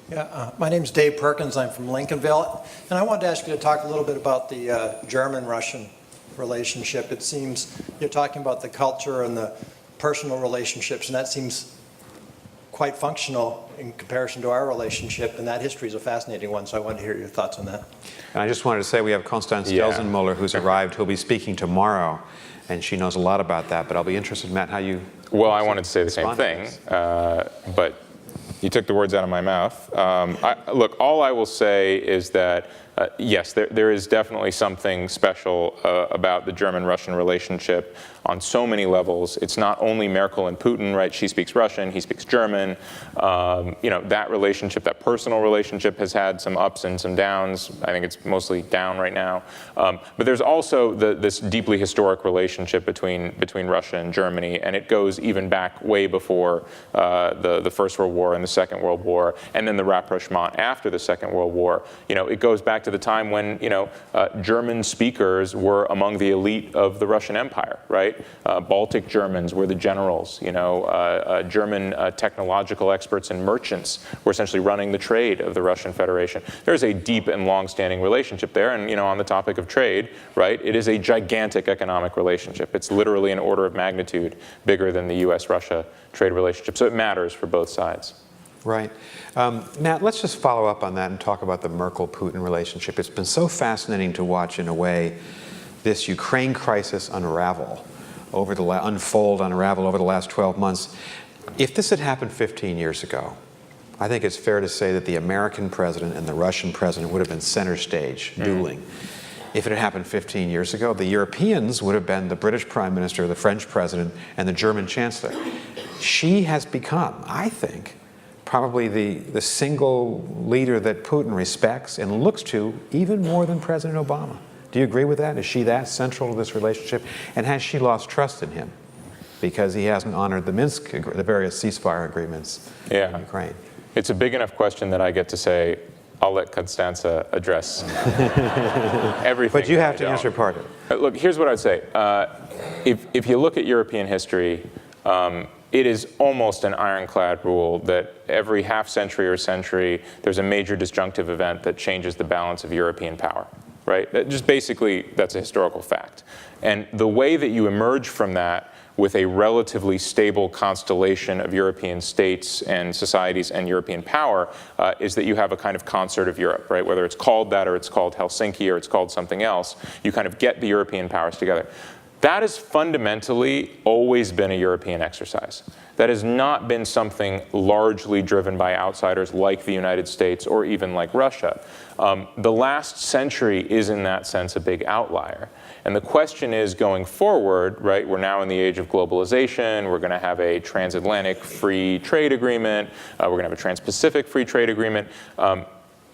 Yeah, my name's Dave Perkins. I'm from Lincolnville. And I wanted to ask you to talk a little bit about the German-Russian relationship. It seems you're talking about the culture and the personal relationships, and that seems quite functional in comparison to our relationship, and that history is a fascinating one, so I wanted to hear your thoughts on that. And I just wanted to say we have Konstanz Stelzenmuller, who's arrived, who'll be speaking tomorrow, and she knows a lot about that, but I'll be interested, Matt, how you... Well, I wanted to say the same thing, but you took the words out of my mouth. Look, all I will say is that, yes, there is definitely something special about the German-Russian relationship on so many levels. It's not only Merkel and Putin, right? She speaks Russian, he speaks German. That relationship, that personal relationship has had some ups and some downs. I think it's mostly down right now. But there's also this deeply historic relationship between Russia and Germany, and it goes even back way before the First World War and the Second World War, and then the rapprochement after the Second World War. It goes back to to the time when, German speakers were among the elite of the Russian Empire, right? Baltic Germans were the generals, German technological experts and merchants were essentially running the trade of the Russian Federation. There's a deep and long-standing relationship there, and, on the topic of trade, right, it is a gigantic economic relationship. It's literally an order of magnitude bigger than the US-Russia trade relationship, so it matters for both sides. Right. Matt, let's just follow up on that and talk about the Merkel-Putin relationship. It's been so fascinating to watch, in a way, this Ukraine crisis unravel over the last 12 months. If this had happened 15 years ago, I think it's fair to say that the American president and the Russian president would have been center stage, dueling. If it had happened 15 years ago, the Europeans would have been the British Prime Minister, the French President, and the German Chancellor. She has become, I think, probably the single leader that Putin respects and looks to even more than President Obama. Do you agree with that? Is she that central to this relationship? And has she lost trust in him because he hasn't honored the various ceasefire agreements in Ukraine? It's a big enough question that I get to say, I'll let Constanza address everything. But you have to answer part of it. Look, here's what I'd say. If you look at European history, it is almost an ironclad rule that every half century or century, there's a major disjunctive event that changes the balance of European power, right? Just basically, that's a historical fact. And the way that you emerge from that with a relatively stable constellation of European states and societies and European power is that you have a kind of concert of Europe, right? Whether it's called that or it's called Helsinki or it's called something else, you kind of get the European powers together. That has fundamentally always been a European exercise. That has not been something largely driven by outsiders like the United States or even like Russia. The last century is in that sense a big outlier. And the question is, going forward, right, we're now in the age of globalization, we're going to have a transatlantic free trade agreement, we're going to have a trans-Pacific free trade agreement.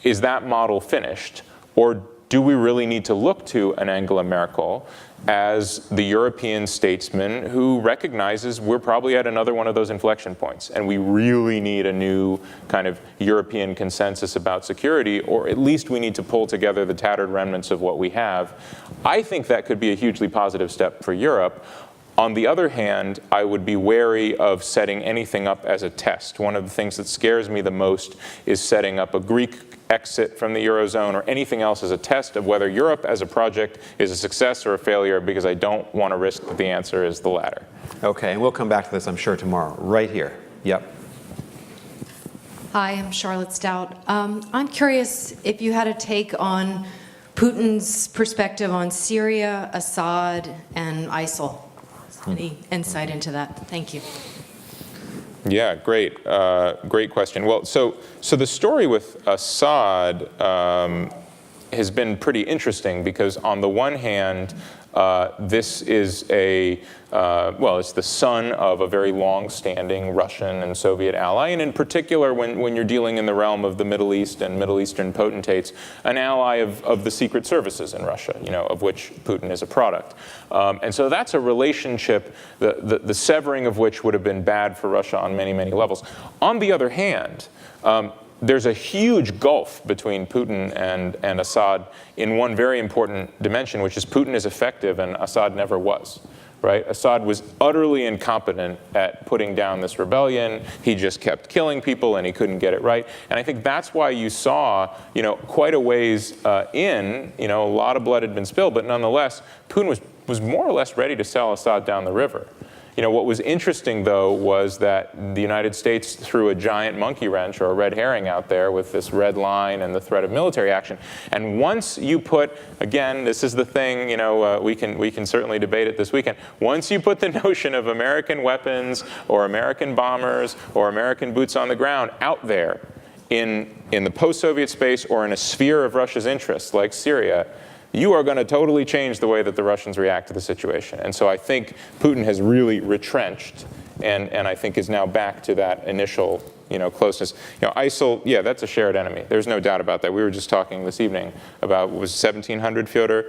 Is that model finished? Or do we really need to look to an Angela Merkel as the European statesman who recognizes we're probably at another one of those inflection points and we really need a new kind of European consensus about security, or at least we need to pull together the tattered remnants of what we have? I think that could be a hugely positive step for Europe. On the other hand, I would be wary of setting anything up as a test. One of the things that scares me the most is setting up a Greek exit from the Eurozone or anything else as a test of whether Europe as a project is a success or a failure, because I don't want to risk that the answer is the latter. Okay, and we'll come back to this, I'm sure, tomorrow. Right here. Yep. Hi, I'm Charlotte Stout. I'm curious if you had a take on Putin's perspective on Syria, Assad, and ISIL. Any insight into that? Thank you. Yeah, great. Great question. Well, so the story with Assad has been pretty interesting because on the one hand, this is it's the son of a very long-standing Russian and Soviet ally, and in particular, when you're dealing in the realm of the Middle East and Middle Eastern potentates, an ally of the secret services in Russia, of which Putin is a product. And so that's a relationship, the severing of which would have been bad for Russia on many, many levels. On the other hand, there's a huge gulf between Putin and Assad in one very important dimension, which is Putin is effective and Assad never was, right? Assad was utterly incompetent at putting down this rebellion. He just kept killing people and he couldn't get it right. And I think that's why you saw, quite a ways a lot of blood had been spilled, but nonetheless, Putin was more or less ready to sell Assad down the river. What was interesting, though, was that the United States threw a giant monkey wrench or a red herring out there with this red line and the threat of military action. And once you put, again, this is the thing, we can certainly debate it this weekend. Once you put the notion of American weapons or American bombers or American boots on the ground out there in the post-Soviet space or in a sphere of Russia's interests like Syria, you are going to totally change the way that the Russians react to the situation. And so I think Putin has really retrenched and I think is now back to that initial closeness. ISIL, yeah, that's a shared enemy. There's no doubt about that. We were just talking this evening about, was 1,700, Fyodor,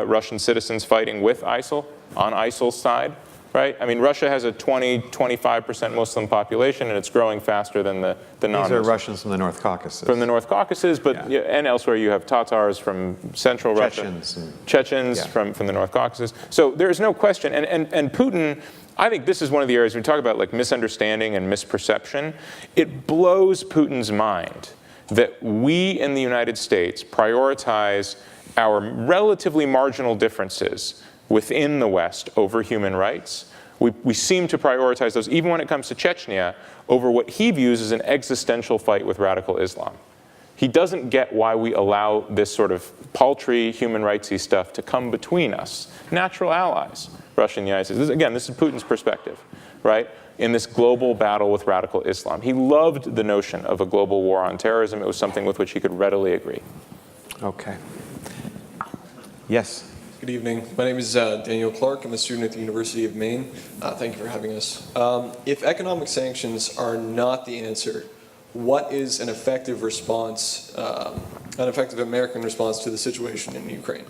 Russian citizens fighting with ISIL, on ISIL's side. right? I mean, Russia has a 25% Muslim population, and it's growing faster than the non-Muslims. These are Russians from the North Caucasus. From the North Caucasus, but and elsewhere you have Tatars from central Chechens Russia. Chechens from the North Caucasus. So there's no question. And Putin, I think this is one of the areas we talk about, like misunderstanding and misperception. It blows Putin's mind that we in the United States prioritize our relatively marginal differences within the West over human rights. We seem to prioritize those, even when it comes to Chechnya, over what he views as an existential fight with radical Islam. He doesn't get why we allow this sort of paltry human rightsy stuff to come between us, natural allies, Russia and the United States. Again, this is Putin's perspective, right? In this global battle with radical Islam. He loved the notion of a global war on terrorism. It was something with which he could readily agree. Okay. Yes. Good evening. My name is Daniel Clark. I'm a student at the University of Maine. Thank you for having us. If economic sanctions are not the answer, what is an effective response, an effective American response to the situation in Ukraine?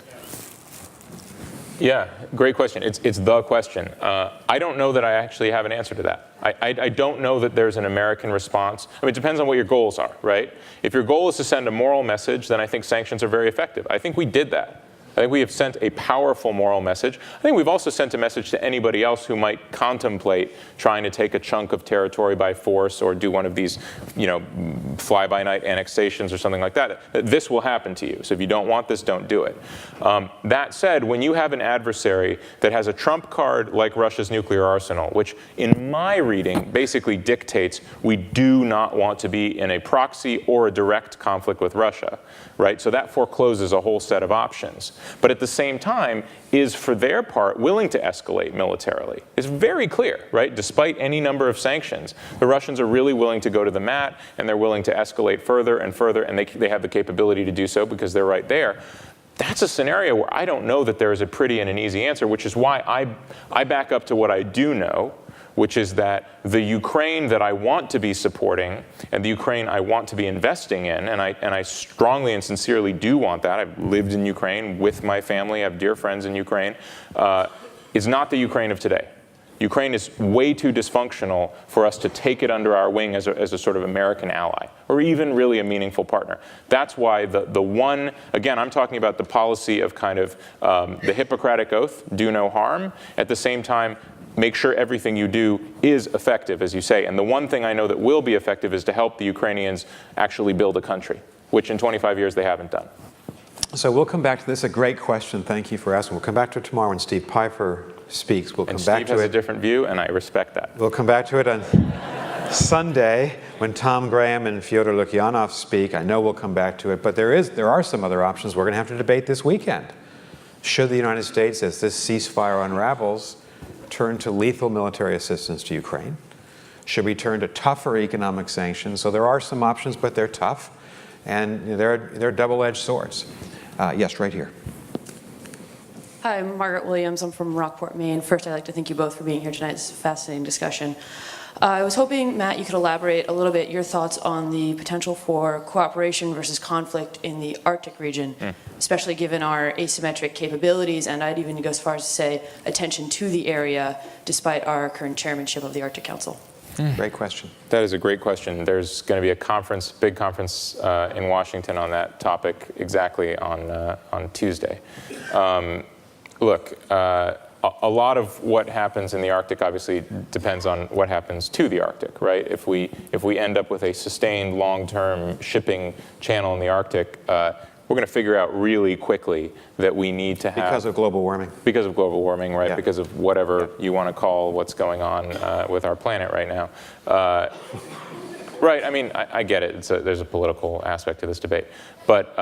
Yeah, great question. It's the question. I don't know that I actually have an answer to that. I don't know that there's an American response. I mean, it depends on what your goals are, right? If your goal is to send a moral message, then I think sanctions are very effective. I think we did that. I think we have sent a powerful moral message. I think we've also sent a message to anybody else who might contemplate trying to take a chunk of territory by force or do one of these, fly-by-night annexations or something like that, that this will happen to you. So if you don't want this, don't do it. That said, when you have an adversary that has a trump card like Russia's nuclear arsenal, which in my reading basically dictates we do not want to be in a proxy or a direct conflict with Russia, right? So that forecloses a whole set of options. But at the same time, is for their part willing to escalate militarily. It's very clear, right? Despite any number of sanctions, the Russians are really willing to go to the mat, and they're willing to escalate further and further, and they have the capability to do so because they're right there. That's a scenario where I don't know that there is a pretty and an easy answer, which is why I back up to what I do know, which is that the Ukraine that I want to be supporting and the Ukraine I want to be investing in, and I strongly and sincerely do want that. I've lived in Ukraine with my family. I have dear friends in Ukraine. Is not the Ukraine of today. Ukraine is way too dysfunctional for us to take it under our wing as a sort of American ally, or even really a meaningful partner. That's why the one, again, I'm talking about the policy of kind of the Hippocratic Oath, do no harm, at the same time, make sure everything you do is effective, as you say. And the one thing I know that will be effective is to help the Ukrainians actually build a country, which in 25 years they haven't done. So we'll come back to this. A great question. Thank you for asking. We'll come back to it tomorrow when Steve Pifer speaks. We'll come back to it. Steve has a different view, and I respect that. We'll come back to it on Sunday when Tom Graham and Fyodor Lukyanov speak. I know we'll come back to it, but there are some other options we're going to have to debate this weekend. Should the United States, as this ceasefire unravels, turn to lethal military assistance to Ukraine? Should we turn to tougher economic sanctions? So there are some options, but they're tough, and they're double-edged swords. Yes, right here. Hi, I'm Margaret Williams. I'm from Rockport, Maine. First, I'd like to thank you both for being here tonight. It's a fascinating discussion. I was hoping, Matt, you could elaborate a little bit your thoughts on the potential for cooperation versus conflict in the Arctic region, especially given our asymmetric capabilities, and I'd even go as far as to say attention to the area, despite our current chairmanship of the Arctic Council. Great question. That is a great question. There's going to be a big conference in Washington on that topic exactly on Tuesday. Look, a lot of what happens in the Arctic obviously depends on what happens to the Arctic, right? If we end up with a sustained long-term shipping channel in the Arctic, we're going to figure out really quickly that we need to have... Because of global warming. Because of global warming, right? Yeah. Because of whatever you want to call what's going on with our planet right now. Right, I mean, I get it. There's a political aspect to this debate. But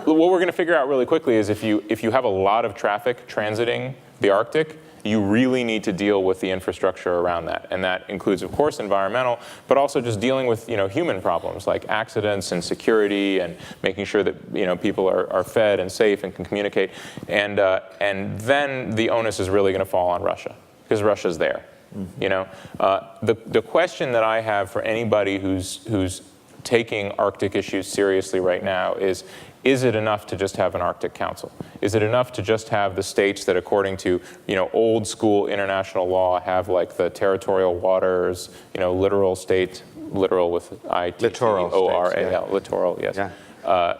what we're going to figure out really quickly is if you have a lot of traffic transiting the Arctic, you really need to deal with the infrastructure around that. And that includes, of course, environmental, but also just dealing with human problems like accidents and security and making sure that people are fed and safe and can communicate. And then the onus is really going to fall on Russia because Russia's there. The question that I have for anybody who's taking Arctic issues seriously right now is it enough to just have an Arctic Council? Is it enough to just have the states that, according to old school international law, have like the territorial waters, literal state, literal with I-T-T-O-R-A-L, littoral, yes. Yeah.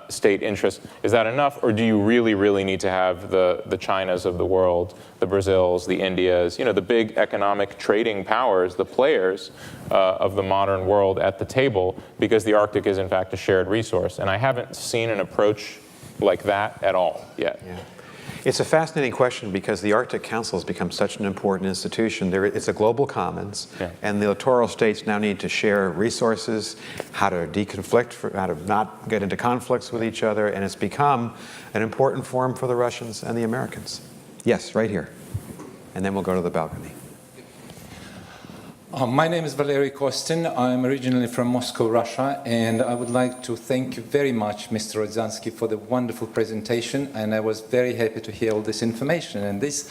State interest. Is that enough, or do you really, really need to have the Chinas of the world, the Brazils, the Indias, the big economic trading powers, the players of the modern world at the table, because the Arctic is in fact a shared resource? And I haven't seen an approach like that at all yet. Yeah. It's a fascinating question because the Arctic Council has become such an important institution. It's a global commons, and the littoral states now need to share resources, how to deconflict, how to not get into conflicts with each other, and it's become an important forum for the Russians and the Americans. Yes, right here. And then we'll go to the balcony. My name is Valery Kostin. I'm originally from Moscow, Russia, and I would like to thank you very much, Mr. Rojansky, for the wonderful presentation, and I was very happy to hear all this information. And this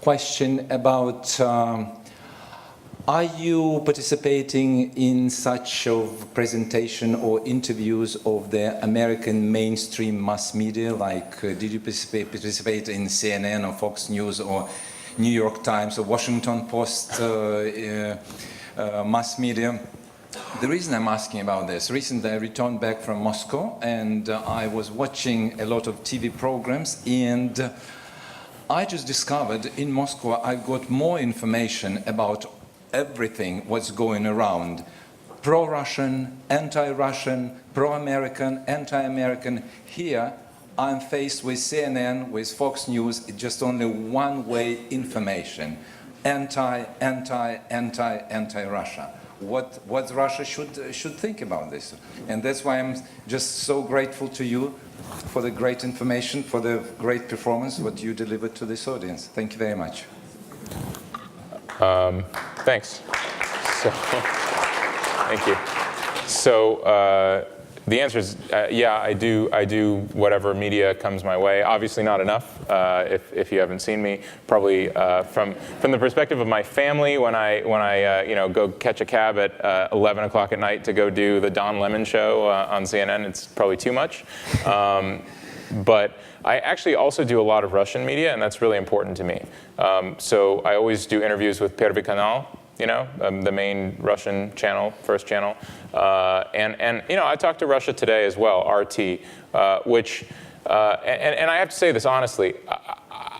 question about are you participating in such of presentation or interviews of the American mainstream mass media, like did you participate in CNN or Fox News or New York Times or Washington Post mass media? The reason I'm asking about this, recently I returned back from Moscow and I was watching a lot of TV programs, and I just discovered in Moscow I got more information about everything what's going around. Pro-Russian, anti-Russian, pro-American, anti-American. Here I'm faced with CNN, with Fox News, it's just only one-way information. Anti-Russia. What Russia should think about this. And that's why I'm just so grateful to you for the great information, for the great performance, what you delivered to this audience. Thank you very much. Thanks. Thank you. So, the answer is, yeah, I do whatever media comes my way. Obviously not enough, if you haven't seen me. Probably from the perspective of my family, when I go catch a cab at 11 o'clock at night to go do the Don Lemon show on CNN, it's probably too much. But I actually also do a lot of Russian media, and that's really important to me. So I always do interviews with Первый канал, the main Russian channel, first channel. And I talked to Russia Today as well, RT, which, and I have to say this honestly,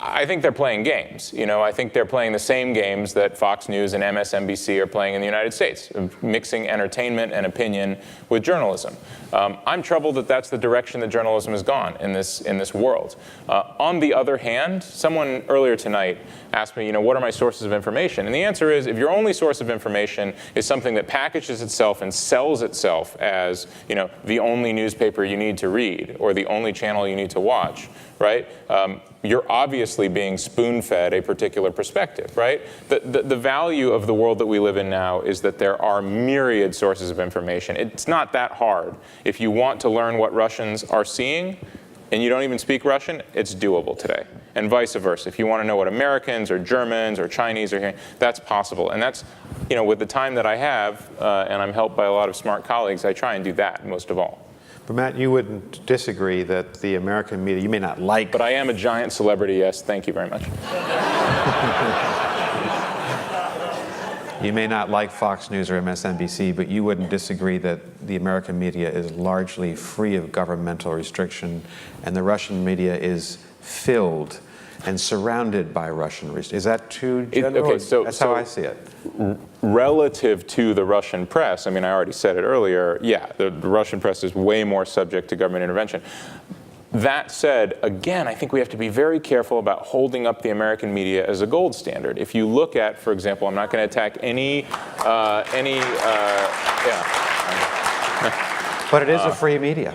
I think they're playing games. I think they're playing the same games that Fox News and MSNBC are playing in the United States, mixing entertainment and opinion with journalism. I'm troubled that that's the direction that journalism has gone in this world. On the other hand, someone earlier tonight asked me, what are my sources of information? And the answer is, if your only source of information is something that packages itself and sells itself as, the only newspaper you need to read or the only channel you need to watch, right? You're obviously being spoon-fed a particular perspective, right? The value of the world that we live in now is that there are myriad sources of information. It's not that hard. If you want to learn what Russians are seeing, and you don't even speak Russian, it's doable today. And vice versa. If you want to know what Americans or Germans or Chinese are hearing, that's possible. And that's, with the time that I have, and I'm helped by a lot of smart colleagues, I try and do that most of all. But Matt, you wouldn't disagree that the American media, you may not like... But I am a giant celebrity, yes. Thank you very much. You may not like Fox News or MSNBC, but you wouldn't disagree that the American media is largely free of governmental restriction, and the Russian media is filled and surrounded by Russian restriction. Is that too general? Okay, so that's how I see it. Relative to the Russian press, I already said it earlier, yeah, the Russian press is way more subject to government intervention. That said, again, I think we have to be very careful about holding up the American media as a gold standard. If you look at, for example, I'm not going to attack any. But it is a free media.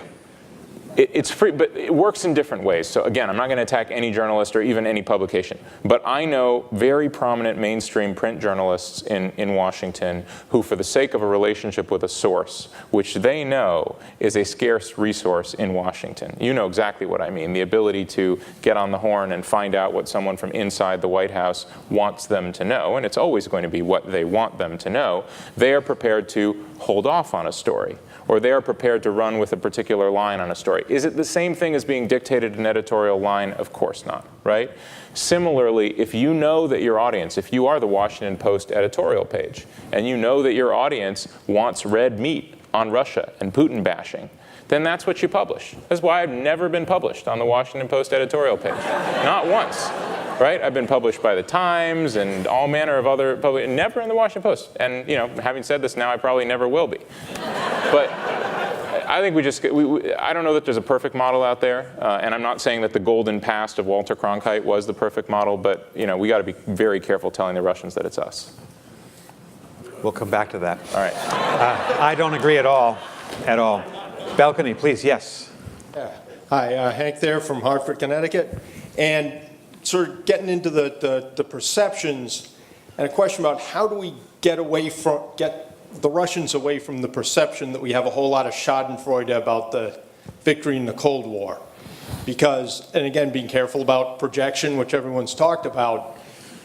It's free, but it works in different ways. So again, I'm not going to attack any journalist or even any publication. But I know very prominent mainstream print journalists in Washington who, for the sake of a relationship with a source, which they know is a scarce resource in Washington. You know exactly what I mean. The ability to get on the horn and find out what someone from inside the White House wants them to know, and it's always going to be what they want them to know. They are prepared to hold off on a story. or they are prepared to run with a particular line on a story. Is it the same thing as being dictated an editorial line? Of course not, right? Similarly, if you know that your audience, if you are the Washington Post editorial page, and you know that your audience wants red meat on Russia and Putin bashing, then that's what you publish. That's why I've never been published on the Washington Post editorial page. Not once, right? I've been published by the Times and all manner of other never in the Washington Post. And, you know, having said this now, I probably never will be. But I think I don't know that there's a perfect model out there, and I'm not saying that the golden past of Walter Cronkite was the perfect model, but, you know, we got to be very careful telling the Russians that it's us. We'll come back to that. All right. I don't agree at all, Balcony, please, yes. Hi, Hank there from Hartford, Connecticut. And sort of getting into the perceptions and a question about how do we get the Russians away from the perception that we have a whole lot of schadenfreude about the victory in the Cold War. Because, and again, being careful about projection, which everyone's talked about,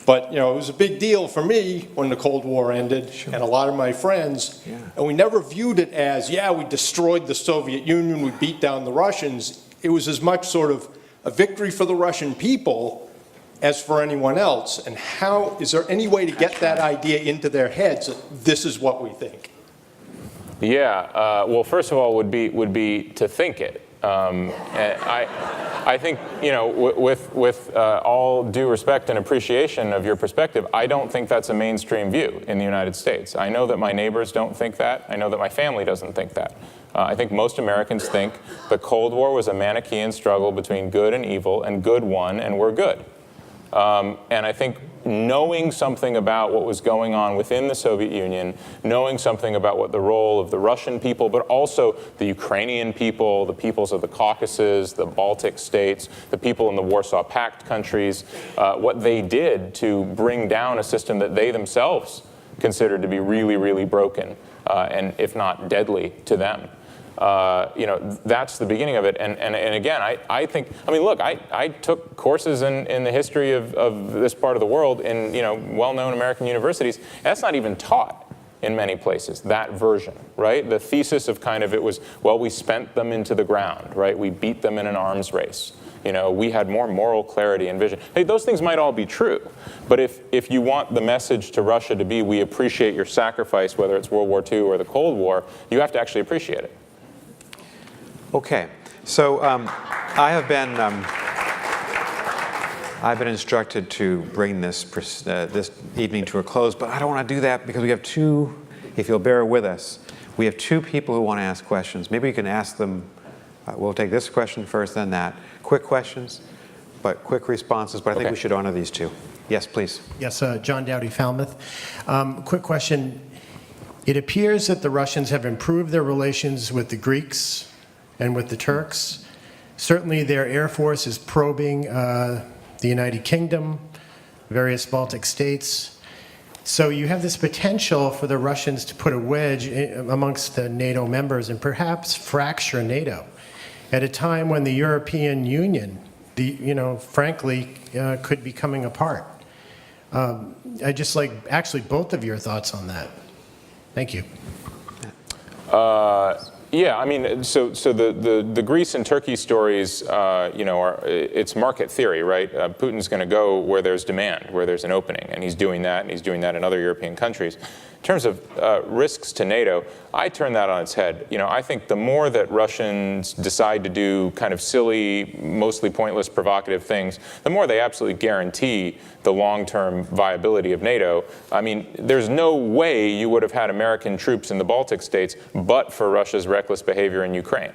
but, you know, it was a big deal for me when the Cold War ended, and a lot of my friends, and we never viewed it as, yeah, we destroyed the Soviet Union, we beat down the Russians. It was as much sort of a victory for the Russian people as for anyone else. And how, is there any way to get that idea into their heads that this is what we think? Yeah, well, first of all, would be to think it. And I think, you know, with all due respect and appreciation of your perspective, I don't think that's a mainstream view in the United States. I know that my neighbors don't think that. I know that my family doesn't think that. I think most Americans think the Cold War was a Manichaean struggle between good and evil, and good won, and we're good. And I think knowing something about what was going on within the Soviet Union, knowing something about what the role of the Russian people, but also the Ukrainian people, the peoples of the Caucasus, the Baltic states, the people in the Warsaw Pact countries, what they did to bring down a system that they themselves considered to be really, really broken, and if not deadly to them. You know, that's the beginning of it. And again, I think, I mean, look, I took courses in the history of this part of the world in, you know, well-known American universities. That's not even taught in many places, that version, right? The thesis of kind of it was, well, we spent them into the ground, right? We beat them in an arms race. You know, we had more moral clarity and vision. Hey, those things might all be true, but if you want the message to Russia to be, we appreciate your sacrifice, whether it's World War II or the Cold War, you have to actually appreciate it. Okay, so I've been instructed to bring this evening to a close, but I don't want to do that because we have two, if you'll bear with us, we have two people who want to ask questions. Maybe you can ask them, we'll take this question first, then that. Quick questions, but quick responses, but I think we should honor these two. Yes, please. Yes, John Dowdy, Falmouth. Quick question. It appears that the Russians have improved their relations with the Greeks and with the Turks. Certainly their Air Force is probing the United Kingdom, various Baltic states. So you have this potential for the Russians to put a wedge amongst the NATO members and perhaps fracture NATO at a time when the European Union, frankly, could be coming apart. I'd just like actually both of your thoughts on that. Thank you. Yeah, I mean, so the Greece and Turkey stories, it's market theory, right? Putin's going to go where there's demand, where there's an opening, and he's doing that, and he's doing that in other European countries. In terms of risks to NATO, I turn that on its head. You know, I think the more that Russians decide to do kind of silly, mostly pointless, provocative things, the more they absolutely guarantee the long-term viability of NATO. I mean, there's no way you would have had American troops in the Baltic states but for Russia's reckless behavior in Ukraine.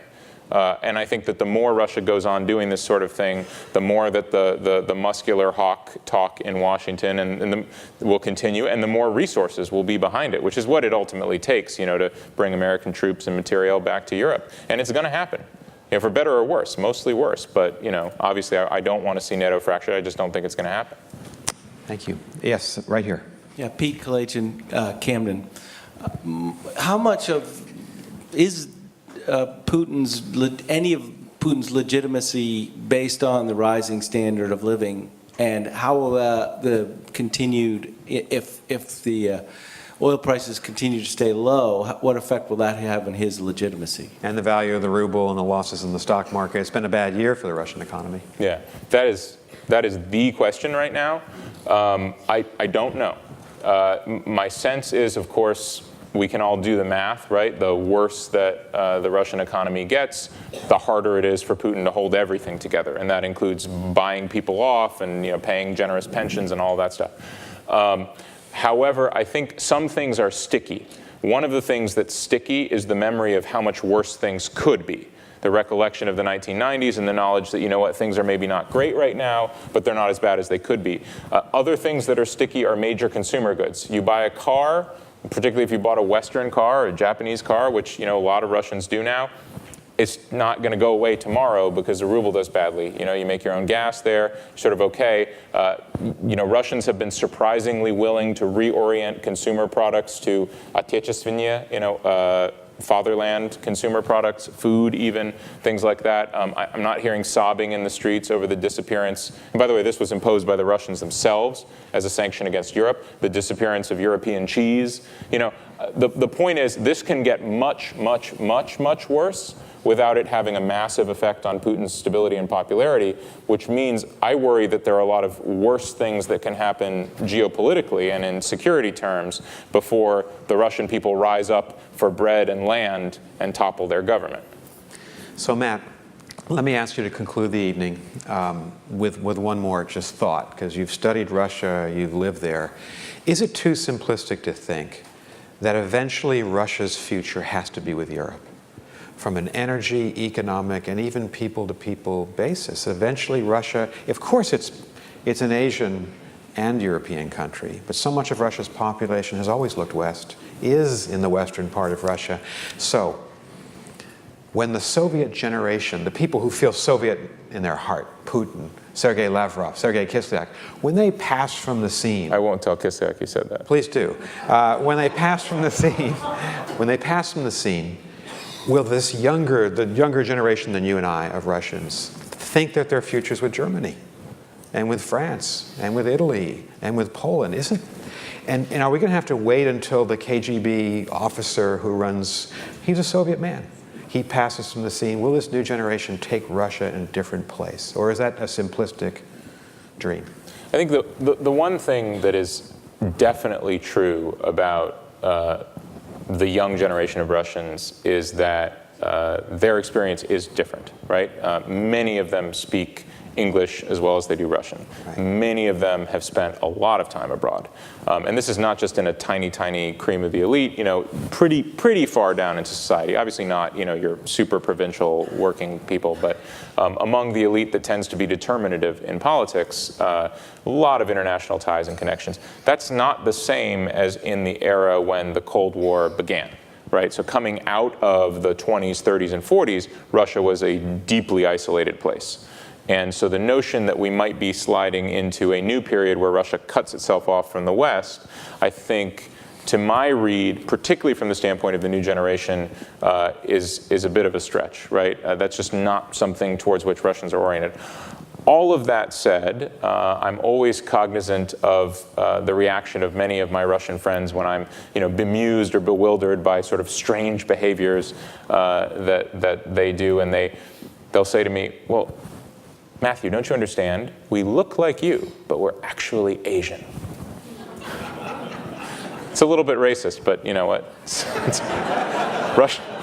And I think that the more Russia goes on doing this sort of thing, the more that the muscular hawk talk in Washington will continue, and the more resources will be behind it, which is what it ultimately takes, to bring American troops and material back to Europe. And it's going to happen, for better or worse, mostly worse. But obviously, I don't want to see NATO fractured. I just don't think it's going to happen. Thank you. Yes, right here. Yeah, Pete Kalachin, Camden. How much is any of Putin's legitimacy based on the rising standard of living, and how will the continued, if the oil prices continue to stay low, what effect will that have on his legitimacy? And the value of the ruble and the losses in the stock market. It's been a bad year for the Russian economy. Yeah, that is the question right now. I don't know. My sense is, of course, we can all do the math, right? The worse that the Russian economy gets, the harder it is for Putin to hold everything together, and that includes buying people off and paying generous pensions and all that stuff. However, I think some things are sticky. One of the things that's sticky is the memory of how much worse things could be. The recollection of the 1990s and the knowledge that, things are maybe not great right now, but they're not as bad as they could be. Other things that are sticky are major consumer goods. You buy a car, particularly if you bought a Western car or a Japanese car, which a lot of Russians do now, it's not going to go away tomorrow because the ruble does badly. You make your own gas there, you're sort of okay. Russians have been surprisingly willing to reorient consumer products to отечественные, fatherland consumer products, food even, things like that. I'm not hearing sobbing in the streets over the disappearance. And by the way, this was imposed by the Russians themselves as a sanction against Europe, the disappearance of European cheese. The point is, this can get much, much, much, much worse without it having a massive effect on Putin's stability and popularity, which means I worry that there are a lot of worse things that can happen geopolitically and in security terms before the Russian people rise up for bread and land and topple their government. So Matt, let me ask you to conclude the evening with one more just thought, because you've studied Russia, you've lived there. Is it too simplistic to think that eventually Russia's future has to be with Europe? From an energy, economic, and even people-to-people basis. Eventually Russia, of course it's an Asian and European country, but so much of Russia's population has always looked west, is in the western part of Russia. So when the Soviet generation, the people who feel Soviet in their heart, Putin, Sergei Lavrov, Sergei Kislyak, when they pass from the scene... I won't tell Kislyak you said that. Please do. When they pass from the scene, will the younger generation than you and I of Russians think that their future's with Germany and with France and with Italy and with Poland? And are we going to have to wait until the KGB officer who runs, he's a Soviet man, he passes from the scene? Will this new generation take Russia in a different place? Or is that a simplistic dream? I think the one thing that is definitely true about the young generation of Russians is that their experience is different, right? Many of them speak English as well as they do Russian. Right. Many of them have spent a lot of time abroad. And this is not just in a tiny, tiny cream of the elite, pretty far down into society. Obviously not, your super provincial working people, but among the elite that tends to be determinative in politics, a lot of international ties and connections. That's not the same as in the era when the Cold War began. Right? So coming out of the 20s, 30s, and 40s, Russia was a deeply isolated place. And so the notion that we might be sliding into a new period where Russia cuts itself off from the West, I think, to my read, particularly from the standpoint of the new generation, is a bit of a stretch, right? That's just not something towards which Russians are oriented. All of that said, I'm always cognizant of the reaction of many of my Russian friends when I'm, bemused or bewildered by sort of strange behaviors that they do, and they'll say to me, "Well, Matthew, don't you understand? We look like you, but we're actually Asian." It's a little bit racist, but you know what?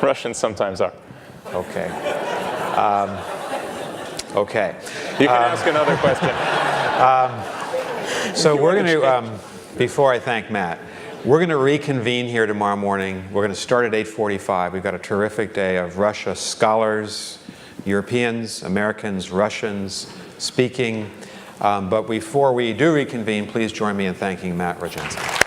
Russians sometimes are. Okay. Okay. You can ask another question. So we're going to, before I thank Matt, we're going to reconvene here tomorrow morning. We're going to start at 8:45. We've got a terrific day of Russia scholars, Europeans, Americans, Russians speaking. But before we do reconvene, please join me in thanking Matt Rojansky.